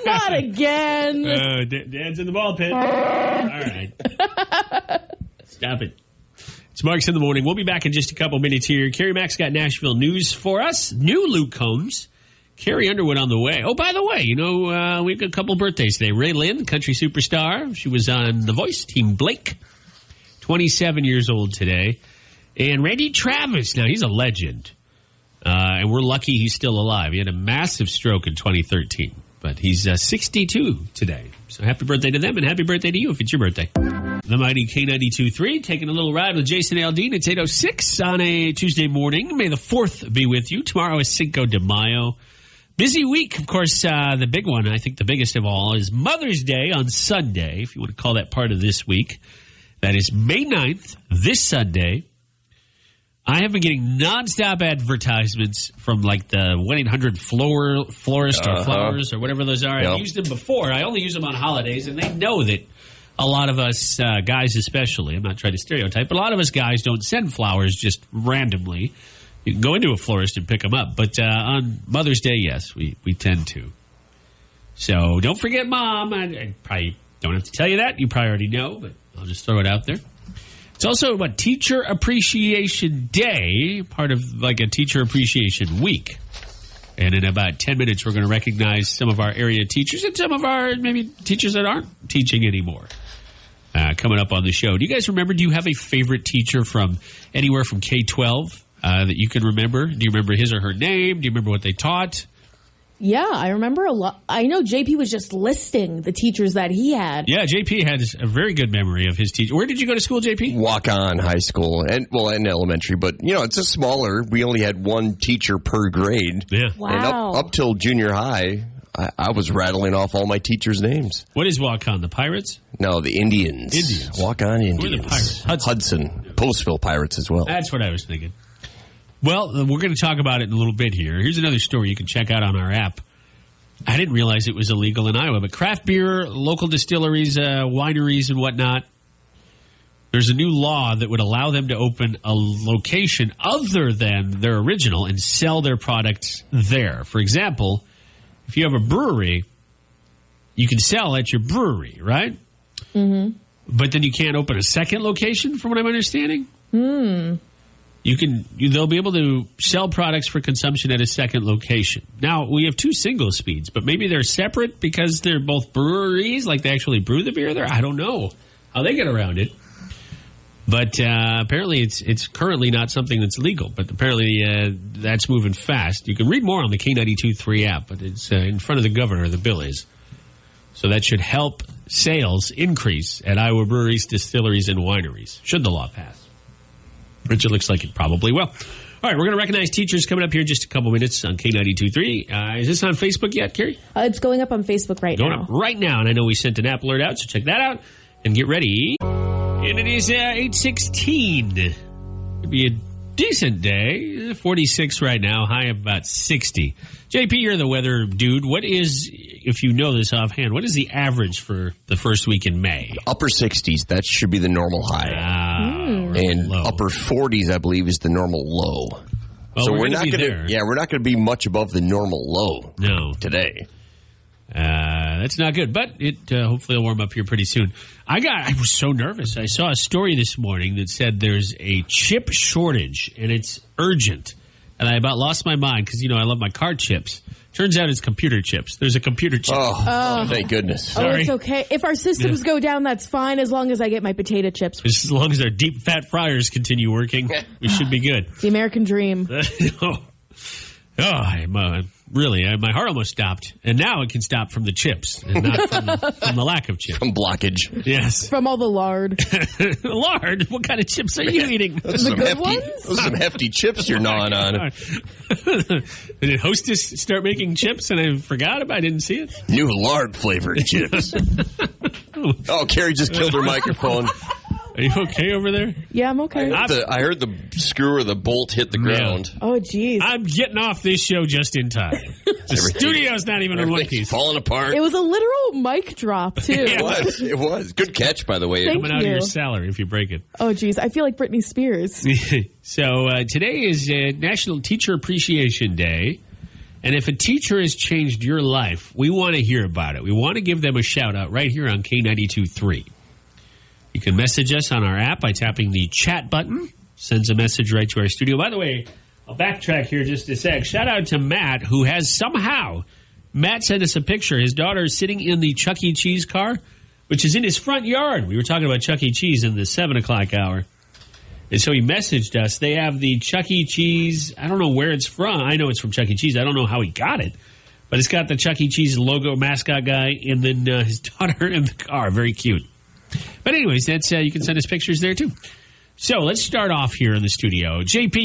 Not again. Dad's in the ball pit. All right. Stop it. It's Marks in the Morning. We'll be back in just a couple minutes here. Carrie Mack's got Nashville news for us. New Luke Combs Carrie Underwood on the way. Oh, by the way, we've got a couple birthdays today. Ray Lynn, country superstar. She was on The Voice, Team Blake. 27 years old today. And Randy Travis, now he's a legend. And we're lucky he's still alive. He had a massive stroke in 2013. But he's 62 today. So happy birthday to them, and happy birthday to you if it's your birthday. The mighty K92.3, taking a little ride with Jason Aldean. It's 8:06 on a Tuesday morning. May the 4th be with you. Tomorrow is Cinco de Mayo. Busy week, of course. The big one, I think the biggest of all, is Mother's Day on Sunday, if you want to call that part of this week. That is May 9th, this Sunday. I have been getting nonstop advertisements from like the 1-800 florist or flowers or whatever those are. Yep. I've used them before. I only use them on holidays, and they know that a lot of us guys especially, I'm not trying to stereotype, but a lot of us guys don't send flowers just randomly. You can go into a florist and pick them up. But on Mother's Day, yes, we tend to. So don't forget Mom. I probably don't have to tell you that. You probably already know, but I'll just throw it out there. It's also Teacher Appreciation Day, part of like a Teacher Appreciation Week. And in about 10 minutes, we're going to recognize some of our area teachers and some of our maybe teachers that aren't teaching anymore. Coming up on the show. Do you guys remember, do you have a favorite teacher from anywhere from K-12 that you can remember? Do you remember his or her name? Do you remember what they taught? Yeah, I remember a lot. I know JP was just listing the teachers that he had. Yeah, JP had a very good memory of his teacher. Where did you go to school, JP? Walk-on high school and elementary, but it's a smaller. We only had one teacher per grade. Yeah. Wow. And up till junior high, I was rattling off all my teachers' names. What is Walk-on? The Pirates? No, the Indians. Walk-on Indians. Who are the Pirates? Hudson. Postville Pirates as well. That's what I was thinking. Well, we're going to talk about it in a little bit here. Here's another story you can check out on our app. I didn't realize it was illegal in Iowa, but craft beer, local distilleries, wineries, and whatnot, there's a new law that would allow them to open a location other than their original and sell their products there. For example, if you have a brewery, you can sell at your brewery, right? Mm-hmm. But then you can't open a second location, from what I'm understanding? They'll be able to sell products for consumption at a second location. Now, we have two single speeds, but maybe they're separate because they're both breweries, like they actually brew the beer there. I don't know how they get around it. But apparently it's currently not something that's legal, but apparently that's moving fast. You can read more on the K92.3 app, but it's in front of the governor, the bill is. So that should help sales increase at Iowa breweries, distilleries, and wineries, should the law pass. Which it looks like it probably will. All right, we're going to recognize teachers coming up here in just a couple minutes on K92.3. Is this on Facebook yet, Carrie? It's going up on Facebook now. Going up right now, and I know we sent an app alert out, so check that out and get ready. And it is 8:16. It'll be a decent day. 46 right now, high of about 60. JP, you're the weather dude. What is, if you know this offhand, what is the average for the first week in May? Upper 60s. That should be the normal high. And low. upper 40s, I believe, is the normal low. Well, so we're not going to going to. Yeah, we're not going to be much above the normal low. Today. That's not good, but it hopefully will warm up here pretty soon. I was so nervous. I saw a story this morning that said there's a chip shortage and it's urgent. And I about lost my mind because, I love my car chips. Turns out it's computer chips. There's a computer chip. Oh, thank goodness. Sorry. It's okay. If our systems go down, that's fine as long as I get my potato chips. As long as our deep fat fryers continue working, we should be good. It's the American dream. Really, my heart almost stopped. And now it can stop from the chips and not from the lack of chips. From blockage. Yes. From all the lard. Lard? What kind of chips are you eating? Those are some hefty chips you're gnawing on. Did Hostess start making chips and I forgot about it? I didn't see it? New lard-flavored chips. Oh, Carrie just killed her microphone. Are you okay over there? Yeah, I'm okay. I heard the screw or the bolt hit the ground. Oh, geez. I'm getting off this show just in time. The studio's not even in one piece. Falling apart. It was a literal mic drop, too. It was. Good catch, by the way. Coming out of your salary if you break it. Oh, geez. I feel like Britney Spears. So today is National Teacher Appreciation Day. And if a teacher has changed your life, we want to hear about it. We want to give them a shout-out right here on K92.3. You can message us on our app by tapping the chat button. Sends a message right to our studio. By the way, I'll backtrack here just a sec. Shout out to Matt, who has somehow... Matt sent us a picture. His daughter is sitting in the Chuck E. Cheese car, which is in his front yard. We were talking about Chuck E. Cheese in the 7 o'clock hour. And so he messaged us. They have the Chuck E. Cheese. I don't know where it's from. I know it's from Chuck E. Cheese. I don't know how he got it. But it's got the Chuck E. Cheese logo mascot guy and then his daughter in the car. Very cute. But anyways, that's you can send us pictures there too. So let's start off here in the studio. JP,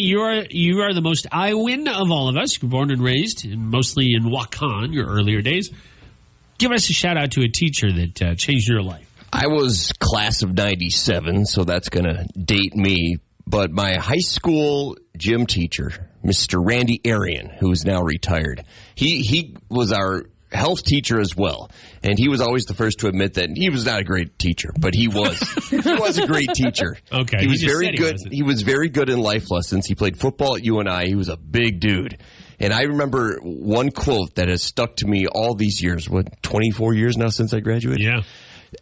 you are the most Iowan of all of us. You're born and raised, and mostly in Waukon, your earlier days. Give us a shout out to a teacher that changed your life. I was class of 97, so that's going to date me. But my high school gym teacher, Mr. Randy Arian, who is now retired, he was our health teacher as well. And he was always the first to admit that he was not a great teacher, but he was. He was a great teacher. Okay. He was very good. He was very good in life lessons. He played football at UNI. He was a big dude. And I remember one quote that has stuck to me all these years. 24 years now since I graduated? Yeah.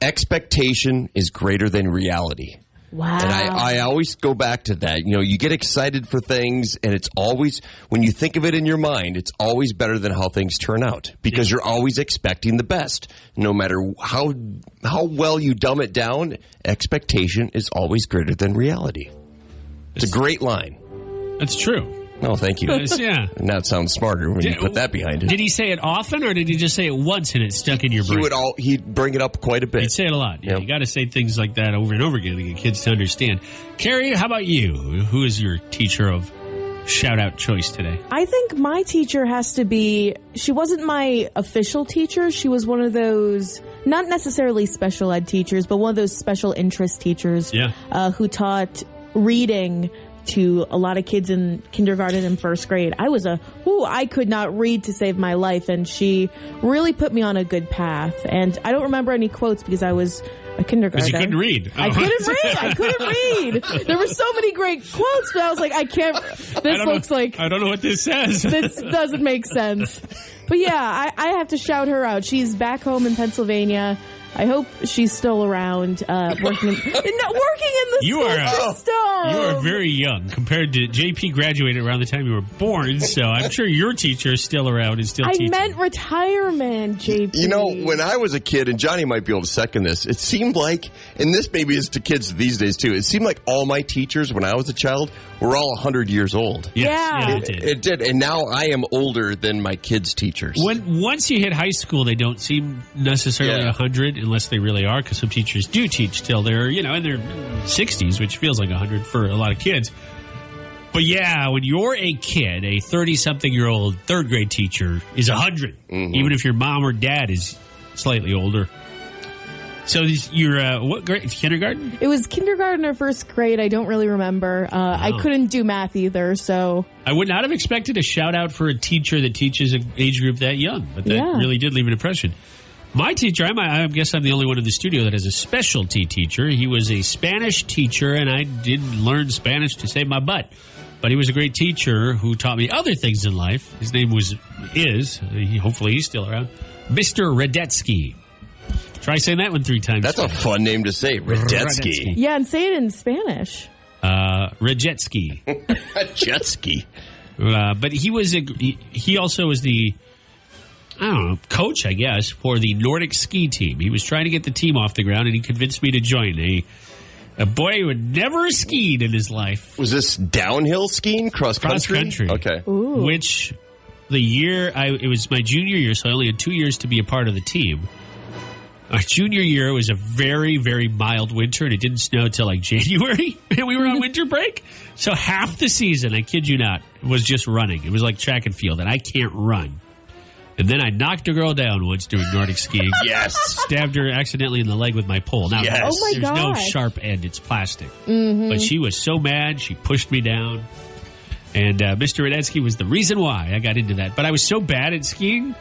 Expectation is greater than reality. Wow. And I always go back to that. You know, you get excited for things, and it's always, when you think of it in your mind, it's always better than how things turn out because you're always expecting the best. No matter how well you dumb it down, expectation is always greater than reality. It's a great line. That's true. No, thank you. Yeah. Now it sounds smarter when you put that behind it. Did he say it often, or did he just say it once and it stuck in your brain? He'd bring it up quite a bit. He'd say it a lot. Yeah, You got to say things like that over and over again to get kids to understand. Carrie, how about you? Who is your teacher of shout-out choice today? I think my teacher has to be, she wasn't my official teacher. She was one of those, not necessarily special ed teachers, but one of those special interest teachers who taught reading to a lot of kids in kindergarten and first grade. I could not read to save my life, and she really put me on a good path. And I don't remember any quotes because I was a kindergartner. Because you couldn't read. Oh. I couldn't read. There were so many great quotes, but I was like, I can't. I don't know what this says. This doesn't make sense. But yeah, I have to shout her out. She's back home in Pennsylvania. I hope she's still around, working in the school system. You are very young compared to JP graduated around the time you were born, so I'm sure your teacher is still around and still teaching. I meant retirement, JP. You know, when I was a kid, and Johnny might be able to second this, it seemed like, and this maybe is to kids these days too, it seemed like all my teachers when I was a child were all 100 years old. Yes, yeah. It did. And now I am older than my kids' teachers. Once you hit high school, they don't seem necessarily 100 unless they really are, because some teachers do teach till they're, in their 60s, which feels like 100 for a lot of kids. But yeah, when you're a kid, a 30-something-year-old third grade teacher is 100, even if your mom or dad is slightly older. So you're, what grade? Kindergarten? It was kindergarten or first grade. I don't really remember. I couldn't do math either, so. I would not have expected a shout-out for a teacher that teaches an age group that young, but that really did leave an impression. My teacher, I guess I'm the only one in the studio that has a specialty teacher. He was a Spanish teacher, and I didn't learn Spanish to save my butt. But he was a great teacher who taught me other things in life. His name hopefully he's still around, Mr. Radetsky. Try saying that one 3 times. That's a fun name to say, Radetsky. Yeah, and say it in Spanish. Radetsky. Jetsky. But he also was the, coach, I guess, for the Nordic ski team. He was trying to get the team off the ground, and he convinced me to join. A boy who had never skied in his life. Was this downhill skiing? Cross country? Okay. Ooh. Which it was my junior year, so I only had 2 years to be a part of the team. Our junior year was a very, very mild winter, and it didn't snow till like January, and we were on winter break. So half the season, I kid you not, was just running. It was like track and field, and I can't run. And then I knocked a girl down once doing Nordic skiing. Yes. Stabbed her accidentally in the leg with my pole. Now, there's no sharp end. It's plastic. Mm-hmm. But she was so mad, she pushed me down. And Mr. Radetsky was the reason why I got into that. But I was so bad at skiing,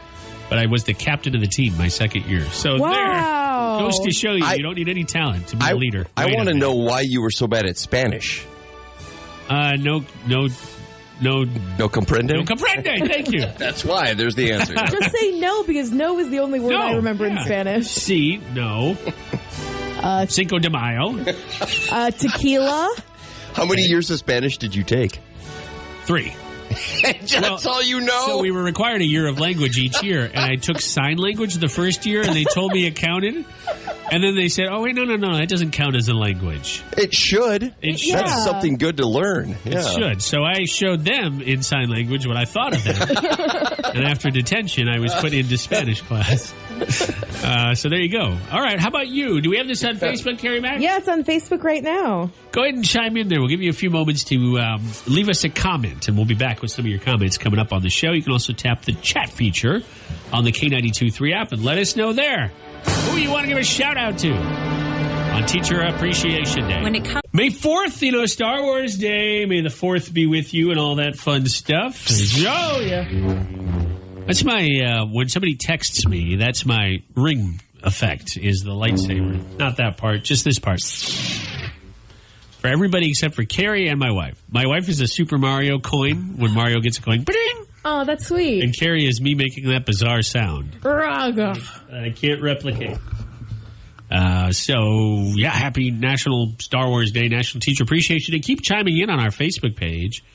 but I was the captain of the team my second year. So there goes to show you don't need any talent to be a leader. I want to know why you were so bad at Spanish. No comprende? No comprende, thank you. That's why. There's the answer. Just say no, because no is the only word I remember in Spanish. Sí, no. Cinco de Mayo. Tequila. How many years of Spanish did you take? 3. That's all you know? So we were required a year of language each year, and I took sign language the first year, and they told me it counted. And then they said, oh, wait, no, that doesn't count as a language. It should. It That's something good to learn. Yeah. It should. So I showed them in sign language what I thought of them. And after detention, I was put into Spanish class. So there you go. All right. How about you? Do we have this on Facebook, Carrie Mack? Yeah, it's on Facebook right now. Go ahead and chime in there. We'll give you a few moments to leave us a comment, and we'll be back with some of your comments coming up on the show. You can also tap the chat feature on the K92.3 app and let us know there who you want to give a shout-out to on Teacher Appreciation Day. May 4th, Star Wars Day. May the 4th be with you and all that fun stuff. Oh, yeah. That's my, when somebody texts me, that's my ring effect, is the lightsaber. Not that part, just this part. For everybody except for Carrie and my wife. My wife is a Super Mario coin. When Mario gets a coin, ba-ding! Oh, that's sweet. And Carrie is me making that bizarre sound. Raga. I can't replicate. Happy National Star Wars Day, National Teacher Appreciation Day. Keep chiming in on our Facebook page.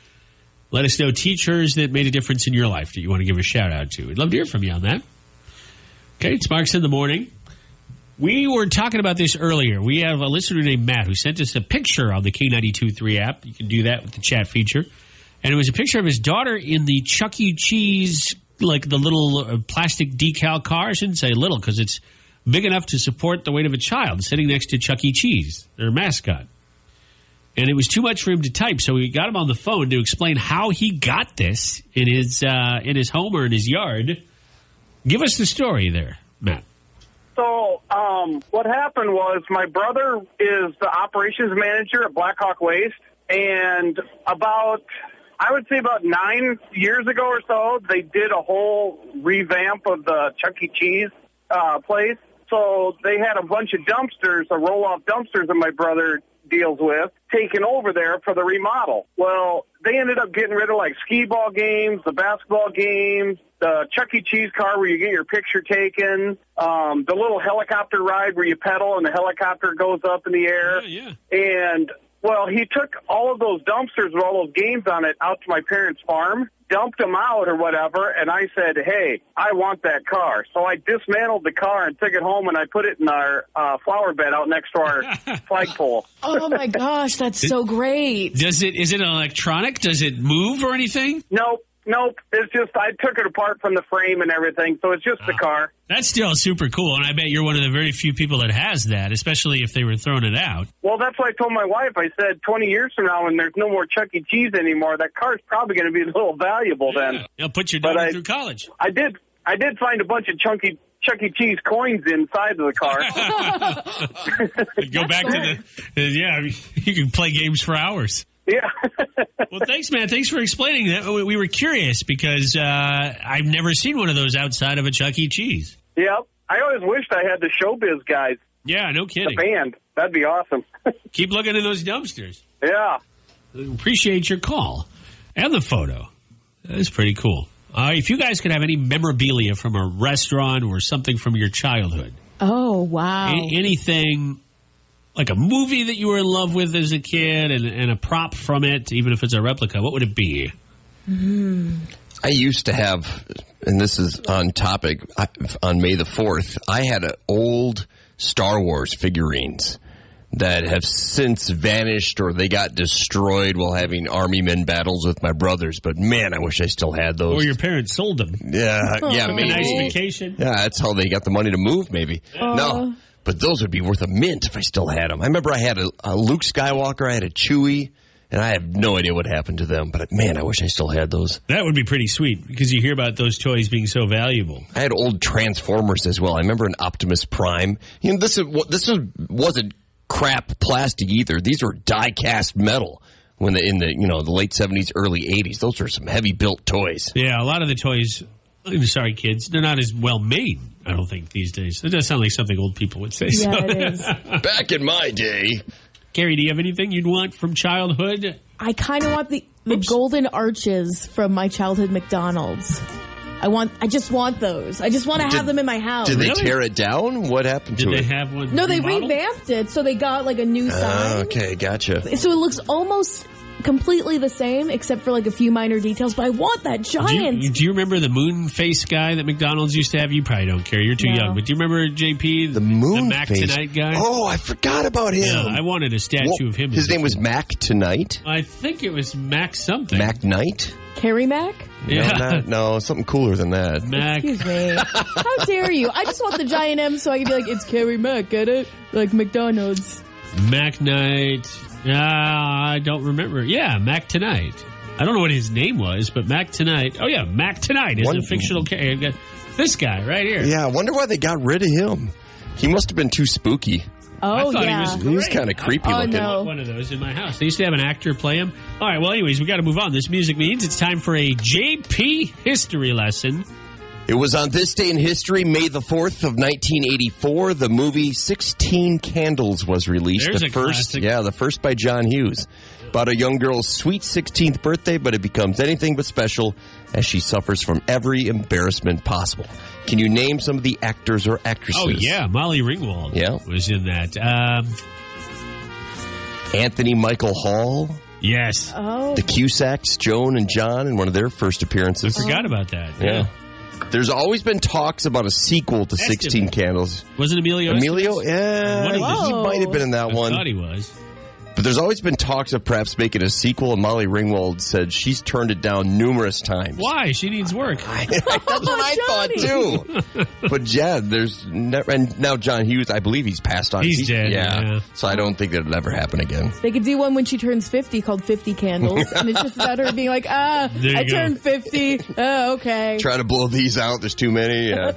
Let us know teachers that made a difference in your life that you want to give a shout out to. We'd love to hear from you on that. Okay, it's Marks in the Morning. We were talking about this earlier. We have a listener named Matt who sent us a picture on the K92.3 app. You can do that with the chat feature. And it was a picture of his daughter in the Chuck E. Cheese, like the little plastic decal car. I shouldn't say little because it's big enough to support the weight of a child, sitting next to Chuck E. Cheese, their mascot. And it was too much for him to type, so we got him on the phone to explain how he got this in his home or in his yard. Give us the story there, Matt. So what happened was my brother is the operations manager at Blackhawk Waste, and about 9 years ago or so, they did a whole revamp of the Chuck E. Cheese place. So they had a bunch of dumpsters, roll-off dumpsters that my brother deals with, taken over there for the remodel. Well, they ended up getting rid of like skee-ball games, the basketball games, the Chuck E. Cheese car where you get your picture taken, the little helicopter ride where you pedal and the helicopter goes up in the air. Yeah. And, well, he took all of those dumpsters with all those games on it out to my parents' farm, dumped them out or whatever, and I said, hey, I want that car. So I dismantled the car and took it home, and I put it in our flower bed out next to our flagpole. Oh, my gosh, that's so great. Is it electronic? Does it move or anything? Nope. It's just I took it apart from the frame and everything, so it's just the car. That's still super cool, and I bet you're one of the very few people that has that, especially if they were throwing it out. Well, that's what I told my wife. I said 20 years from now when there's no more Chuck E. Cheese anymore, that car's probably going to be a little valuable then. You'll put your daughter through college. I did find a bunch of Chuck E. Cheese coins inside of the car. Go back to you can play games for hours. Yeah. Well, thanks, man. Thanks for explaining that. We were curious because I've never seen one of those outside of a Chuck E. Cheese. Yep. I always wished I had the Showbiz guys. Yeah, no kidding. The band. That'd be awesome. Keep looking in those dumpsters. Yeah. Appreciate your call and the photo. That is pretty cool. If you guys could have any memorabilia from a restaurant or something from your childhood. Oh, wow. Anything like a movie that you were in love with as a kid and a prop from it, even if it's a replica, what would it be? I used to have, and this is on topic, on May the 4th, I had old Star Wars figurines that have since vanished or they got destroyed while having Army Men battles with my brothers. But, man, I wish I still had those. Or your parents sold them. Yeah, maybe. A nice vacation. Yeah, that's how they got the money to move, maybe. No. But those would be worth a mint if I still had them. I remember I had a Luke Skywalker, I had a Chewie, and I have no idea what happened to them. But, man, I wish I still had those. That would be pretty sweet because you hear about those toys being so valuable. I had old Transformers as well. I remember an Optimus Prime. This wasn't crap plastic either. These were die-cast metal in the late 70s, early 80s. Those were some heavy-built toys. Yeah, a lot of the toys, I'm sorry, kids, they're not as well made, I don't think, these days. It does sound like something old people would say. Yeah, it is. Back in my day. Carrie, do you have anything you'd want from childhood? I kind of want the golden arches from my childhood McDonald's. I just want those. I just want to have them in my house. Did they tear it down? What happened to it? Did they have one? No, they remodeled? revamped it, so they got like a new sign. Okay, gotcha. So it looks almost completely the same except for like a few minor details, but I want that giant. Do you remember the moon face guy that McDonald's used to have? You probably don't care. You're too young. But do you remember JP? The moon Mac face Tonight guy? Oh, I forgot about him. Yeah, I wanted a statue of him. His name was Mac Tonight? I think it was Mac something. Mac Knight? Carrie Mac? Yeah. No, something cooler than that. Mac. Excuse me. How dare you? I just want the giant M so I can be like, it's Carrie Mac, get it? Like McDonald's. Mac Knight. I don't remember. Yeah, Mac Tonight. I don't know what his name was, but Mac Tonight. Oh, yeah, Mac Tonight is a fictional character. This guy right here. Yeah, I wonder why they got rid of him. He must have been too spooky. Oh, I thought yeah. he was kind of creepy looking. I want one of those in my house. They used to have an actor play him. All right, well, anyways, we got to move on. This music means it's time for a JP history lesson. It was on this day in history, May the 4th of 1984, the movie 16 Candles was released. There's the a first, classic. Yeah, the first by John Hughes. About a young girl's sweet 16th birthday, but it becomes anything but special as she suffers from every embarrassment possible. Can you name some of the actors or actresses? Oh, yeah, Molly Ringwald was in that. Anthony Michael Hall. Yes. Oh. The Cusacks, Joan and John, in one of their first appearances. I forgot about that. Yeah. There's always been talks about a sequel to 16 Candles. Wasn't Emilio? Emilio? Yeah. What He might have been in that one. I thought he was. But there's always been talks of perhaps making a sequel, and Molly Ringwald said she's turned it down numerous times. Why? She needs work. That's what I thought, too. But, yeah, there's never... And now John Hughes, I believe he's passed on. He's dead. Yeah. So I don't think that it'll ever happen again. They could do one when she turns 50 called 50 Candles. And it's just about her being like, I turned 50. Oh, okay. Try to blow these out. There's too many. Yeah.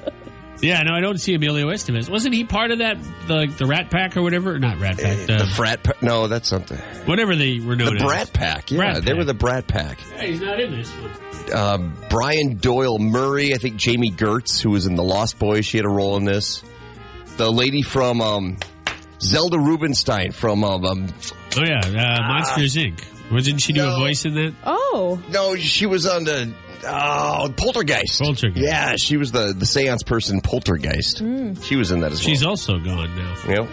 Yeah, no, I don't see Emilio Estevez. Wasn't he part of that, the Rat Pack or whatever? Not Rat Pack. The Frat Pack? No, that's something. Whatever they were known as. The Brat Pack. Yeah, Brat they Pack. were the Brat Pack. Yeah, he's not in this one. Brian Doyle Murray. I think Jamie Gertz, who was in The Lost Boys, she had a role in this. The lady from Zelda Rubinstein from... Monsters, Inc. Didn't she do a voice in that? Oh. No, she was on the... Poltergeist. Yeah, she was the seance person in Poltergeist. She was in that as well. She's also gone now. Yep.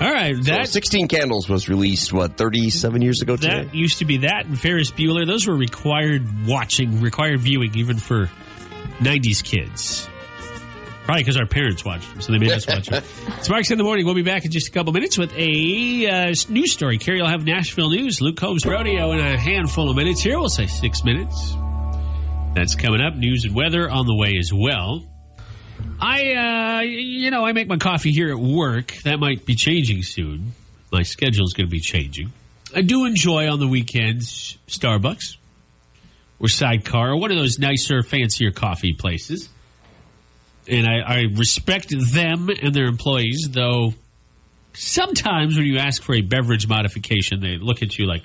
All right. So 16 Candles was released, 37 years ago today? That used to be that and Ferris Bueller. Those were required viewing, even for 90s kids. Probably because our parents watched them, so they made us watch them. It's Marks in the Morning. We'll be back in just a couple minutes with a news story. Carrie will have Nashville news. Luke Combs Rodeo in a handful of minutes here. We'll say 6 minutes. That's coming up. News and weather on the way as well. I make my coffee here at work. That might be changing soon. My schedule's going to be changing. I do enjoy on the weekends Starbucks or Sidecar or one of those nicer, fancier coffee places. And I respect them and their employees, though sometimes when you ask for a beverage modification, they look at you like,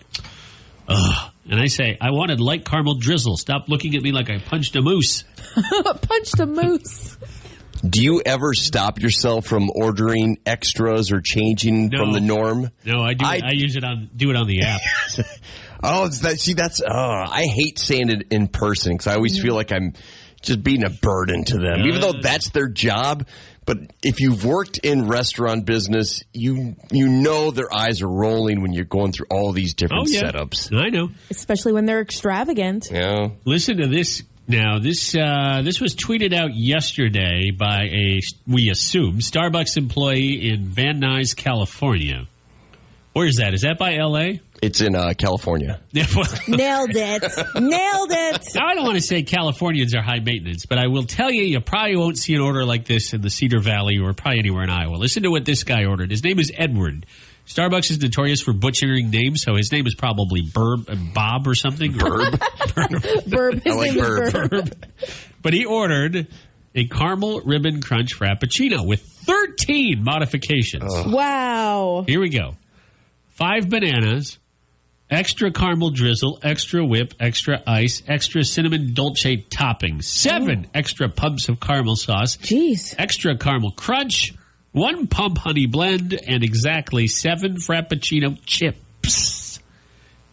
ugh. And I say, I wanted light caramel drizzle. Stop looking at me like I punched a moose. Punched a moose. Do you ever stop yourself from ordering extras or changing from the norm? No, I do. I do it on the app. I hate saying it in person because I always feel like I'm just being a burden to them, even though that's their job. But if you've worked in restaurant business, you know their eyes are rolling when you're going through all these different setups. I know. Especially when they're extravagant. Yeah. Listen to this now. This was tweeted out yesterday by we assume, Starbucks employee in Van Nuys, California. Where is that? Is that by L.A.? It's in California. Nailed it. Nailed it. Now, I don't want to say Californians are high maintenance, but I will tell you probably won't see an order like this in the Cedar Valley or probably anywhere in Iowa. Listen to what this guy ordered. His name is Edward. Starbucks is notorious for butchering names, so his name is probably Bob or something. Burb. Burb. His name is Burb. But he ordered a caramel ribbon crunch frappuccino with 13 modifications. Wow. Here we go. 5 bananas, extra caramel drizzle, extra whip, extra ice, extra cinnamon dolce topping, 7 extra pumps of caramel sauce, extra caramel crunch, 1 pump honey blend, and exactly 7 Frappuccino chips.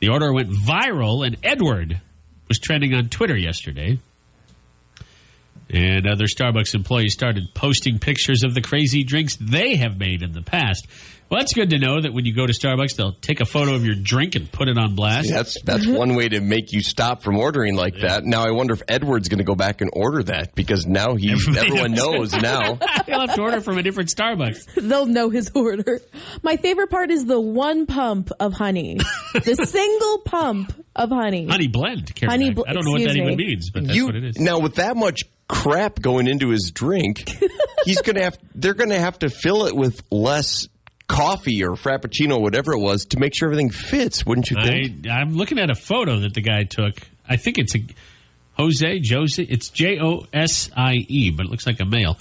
The order went viral, and Edward was trending on Twitter yesterday. And other Starbucks employees started posting pictures of the crazy drinks they have made in the past. Well, that's good to know that when you go to Starbucks, they'll take a photo of your drink and put it on blast. See, that's one way to make you stop from ordering like that. Now, I wonder if Edward's going to go back and order that because now everyone knows now. He'll have to order from a different Starbucks. They'll know his order. My favorite part is the one pump of honey. The single pump of honey. Honey blend. Honey I don't know what that even means, but that's what it is. Now, with that much crap going into his drink, they're going to have to fill it with less coffee or frappuccino, whatever it was, to make sure everything fits, wouldn't you think? I'm looking at a photo that the guy took. I think it's Josie. It's Josie, but it looks like a male.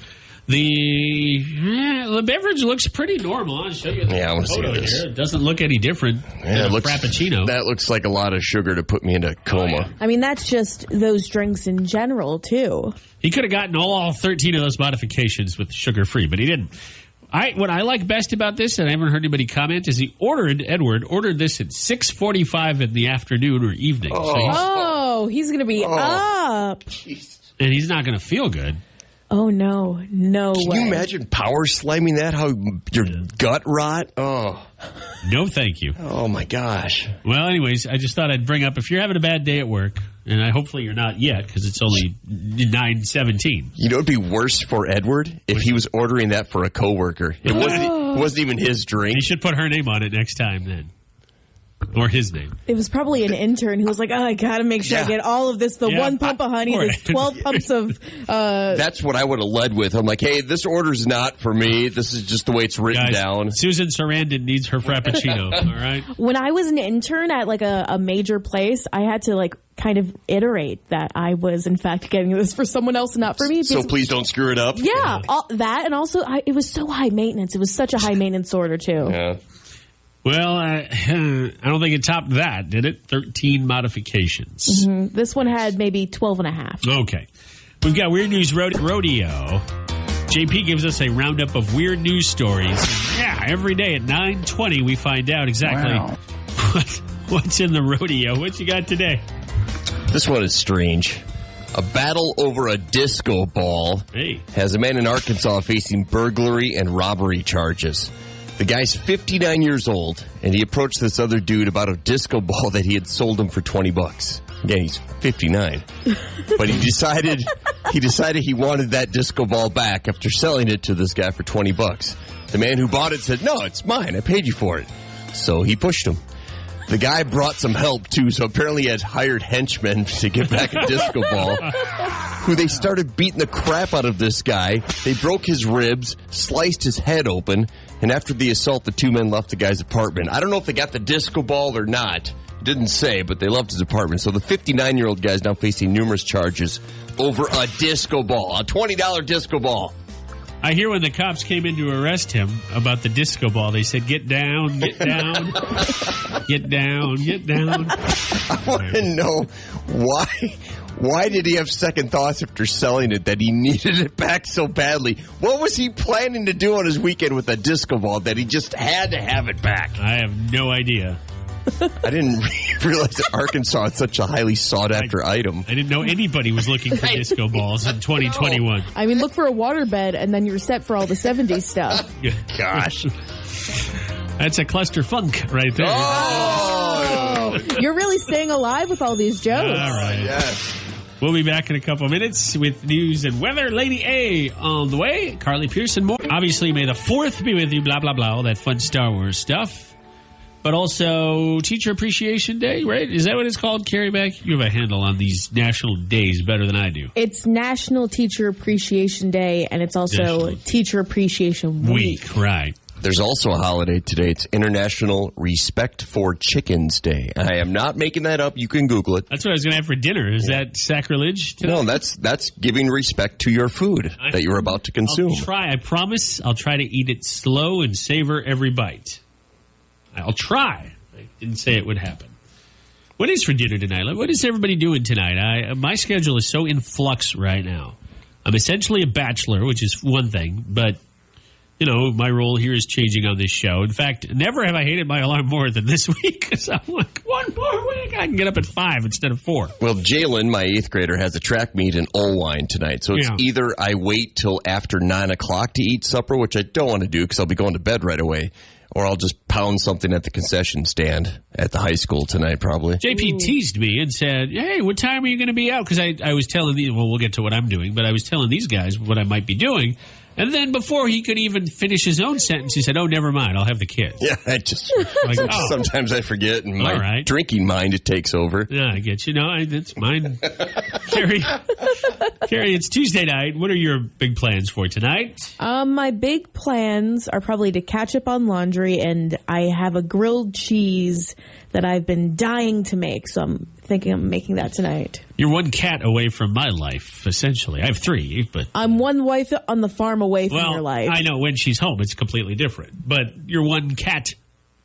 The beverage looks pretty normal. I'll show you the I want to see photo this. here. It doesn't look any different than a frappuccino. That looks like a lot of sugar to put me into a coma. I mean, that's just those drinks in general, too. He could have gotten all 13 of those modifications with sugar-free, but he didn't. What I like best about this, and I haven't heard anybody comment, is Edward ordered this at 6:45 in the afternoon or evening. So he's going to be up. And he's not going to feel good. Oh, no. No way. Can you imagine power slamming that? How your gut rot? Oh. No, thank you. Oh, my gosh. Well, anyways, I just thought I'd bring up, if you're having a bad day at work, and hopefully you're not yet, because it's only 9:17. You know, it'd be worse for Edward if he was ordering that for a coworker. It wasn't even his drink. He should put her name on it next time then. Or his name. It was probably an intern who was like, I got to make sure I get all of this. One pump of honey, this 12 pumps of... That's what I would have led with. I'm like, hey, this order's not for me. This is just the way it's written down. Susan Sarandon needs her frappuccino, all right? When I was an intern at like a major place, I had to like kind of iterate that I was in fact getting this for someone else and not for me. So please don't screw it up. Yeah, that, and also it was so high maintenance. It was such a high maintenance order too. Yeah. Well, I don't think it topped that, did it? 13 modifications. Mm-hmm. This one had maybe 12 and a half. Okay. We've got Weird News Rodeo. JP gives us a roundup of weird news stories. Yeah, every day at 9:20 we find out exactly what's in the rodeo. What you got today? This one is strange. A battle over a disco ball has a man in Arkansas facing burglary and robbery charges. The guy's 59 years old, and he approached this other dude about a disco ball that he had sold him for $20. Again, he's 59. But he decided he wanted that disco ball back after selling it to this guy for $20. The man who bought it said, "No, it's mine. I paid you for it." So he pushed him. The guy brought some help, too, so apparently he had hired henchmen to get back a disco ball, who they started beating the crap out of this guy. They broke his ribs, sliced his head open, and after the assault, the two men left the guy's apartment. I don't know if they got the disco ball or not. Didn't say, but they left his apartment. So the 59-year-old guy is now facing numerous charges over a disco ball, a $20 disco ball. I hear when the cops came in to arrest him about the disco ball, they said, "Get down, get down, get down, get down." I want to know why did he have second thoughts after selling it that he needed it back so badly? What was he planning to do on his weekend with a disco ball that he just had to have it back? I have no idea. I didn't realize that Arkansas is such a highly sought-after item. I didn't know anybody was looking for disco balls in 2021. No. I mean, look for a waterbed, and then you're set for all the 70s stuff. Gosh. That's a cluster funk right there. Oh! You're really staying alive with all these jokes. All right. Yes. We'll be back in a couple minutes with news and weather. Lady A on the way. Carly Pearson more. Obviously, may the 4th be with you, blah, blah, blah, all that fun Star Wars stuff. But also Teacher Appreciation Day, right? Is that what it's called, Carrie Beck? You have a handle on these national days better than I do. It's National Teacher Appreciation Day, and it's also Teacher Appreciation Week. Right. There's also a holiday today. It's International Respect for Chickens Day. I am not making that up. You can Google it. That's what I was going to have for dinner. Is that sacrilege today? No, that's giving respect to your food that you're about to consume. I'll try. I promise I'll try to eat it slow and savor every bite. I'll try. I didn't say it would happen. What is for dinner tonight? What is everybody doing tonight? My schedule is so in flux right now. I'm essentially a bachelor, which is one thing, but my role here is changing on this show. In fact, never have I hated my alarm more than this week, because I'm like, one more week, I can get up at 5 instead of 4. Well, Jalen, my 8th grader, has a track meet in Olwine tonight. So it's either I wait till after 9 o'clock to eat supper, which I don't want to do because I'll be going to bed right away, or I'll just pound something at the concession stand at the high school tonight, probably. JP teased me and said, hey, what time are you going to be out? Because I was telling these, well, we'll get to what I'm doing, but I was telling these guys what I might be doing. And then before he could even finish his own sentence, he said, oh, never mind, I'll have the kids. Yeah, sometimes I forget, and my drinking mind, it takes over. Yeah, I get you. No, it's mine. Carrie, it's Tuesday night. What are your big plans for tonight? My big plans are probably to catch up on laundry, and I have a grilled cheese that I've been dying to make, so I'm thinking I'm making that tonight. You're one cat away from my life, essentially. I have 3, but... I'm one wife on the farm away from your life. I know, when she's home, it's completely different. But you're one cat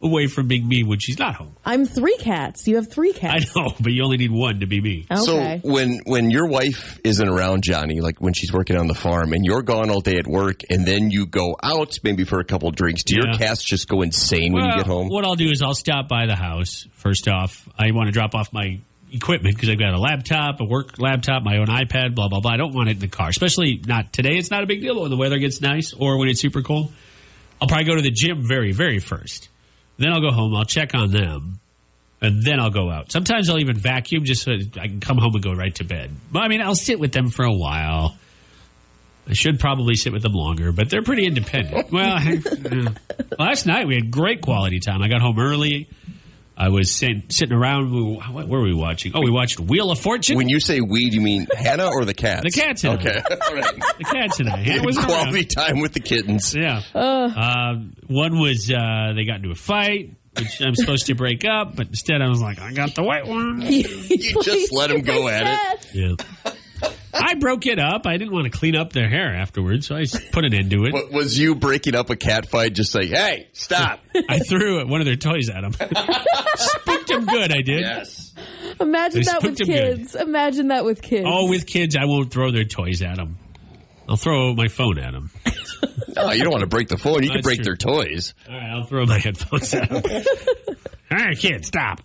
away from being me when she's not home. I'm 3 cats. You have 3 cats. I know, but you only need one to be me. Okay. So when your wife isn't around, Johnny, like when she's working on the farm, and you're gone all day at work, and then you go out maybe for a couple of drinks, do your cats just go insane when you get home? What I'll do is I'll stop by the house. First off, I want to drop off my equipment because I've got a laptop, a work laptop, my own iPad, blah, blah, blah. I don't want it in the car, especially not today. It's not a big deal, but when the weather gets nice or when it's super cold. I'll probably go to the gym very, very first. Then I'll go home. I'll check on them, and then I'll go out. Sometimes I'll even vacuum just so I can come home and go right to bed. But, I mean, I'll sit with them for a while. I should probably sit with them longer, but they're pretty independent. Well, last night we had great quality time. I got home early. I was sitting around. What were we watching? Oh, we watched Wheel of Fortune. When you say we, do you mean Hannah or the cats? The cats and okay. All right. The cats and I. Hannah was quality time with the kittens. Yeah. One was they got into a fight, which I'm supposed to break up, but instead I was like, I got the white one. You just let them go at it. Yeah. I broke it up. I didn't want to clean up their hair afterwards, so I put an end to it. What, was you breaking up a cat fight just like, hey, stop? I threw one of their toys at them. Spooked them good, I did. Yes. Imagine that with kids. Good. Imagine that with kids. Oh, with kids, I won't throw their toys at them. I'll throw my phone at them. No, you don't want to break the phone. You can break their toys. All right, I'll throw my headphones at them. All right, kids, stop.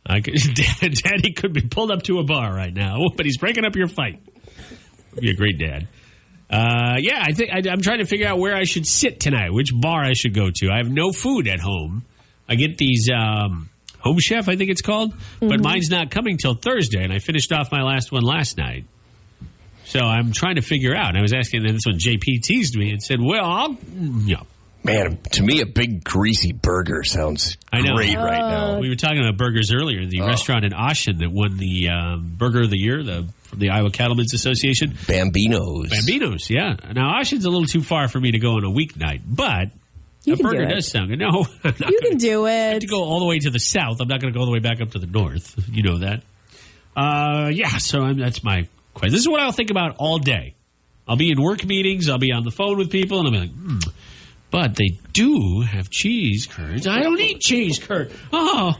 Daddy could be pulled up to a bar right now, but he's breaking up your fight. Would be a great dad. I think I'm trying to figure out where I should sit tonight, which bar I should go to. I have no food at home. I get these Home Chef, I think it's called, but mine's not coming till Thursday, and I finished off my last one last night. So I'm trying to figure out. And I was asking, and this one JP teased me and said, well, Man, to me, a big greasy burger sounds great right now. We were talking about burgers earlier. The restaurant in Austin that won the Burger of the Year from the Iowa Cattlemen's Association. Bambinos, yeah. Now, Austin's a little too far for me to go on a weeknight, but a burger does sound good. No, you can do it. I have to go all the way to the south. I'm not going to go all the way back up to the north. You know that. So that's my question. This is what I'll think about all day. I'll be in work meetings. I'll be on the phone with people, and I'll be like, But they do have cheese curds. I don't eat cheese curd. Oh.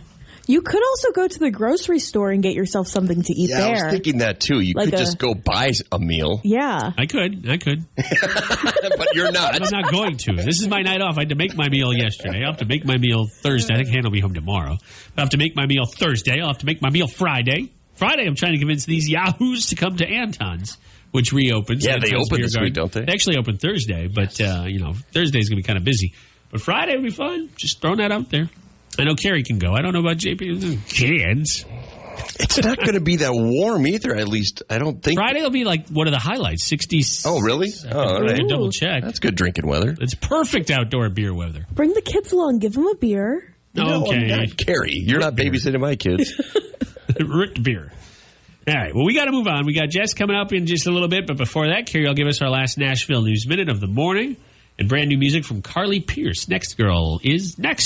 You could also go to the grocery store and get yourself something to eat there. I was thinking that too. You could just go buy a meal. Yeah. I could. But you're not. I'm not going to. This is my night off. I had to make my meal yesterday. I'll have to make my meal Thursday. I think Hannah will be home tomorrow. I'll have to make my meal Thursday. I'll have to make my meal Friday. Friday, I'm trying to convince these yahoos to come to Anton's, which reopens. Yeah, they open this week, don't they? They actually open Thursday, but Thursday's going to be kind of busy. But Friday will be fun. Just throwing that out there. I know Carrie can go. I don't know about JP. Kids. It's not going to be that warm either, at least. I don't think. Friday will be like one of the highlights, 60. Oh, really? All right. Double check. That's good drinking weather. It's perfect outdoor beer weather. Bring the kids along. Give them a beer. Okay. Carrie, you're not babysitting my kids. Root beer. All right. Well, we got to move on. We got Jess coming up in just a little bit. But before that, Carrie will give us our last Nashville News Minute of the morning and brand new music from Carly Pierce. Next Girl is next.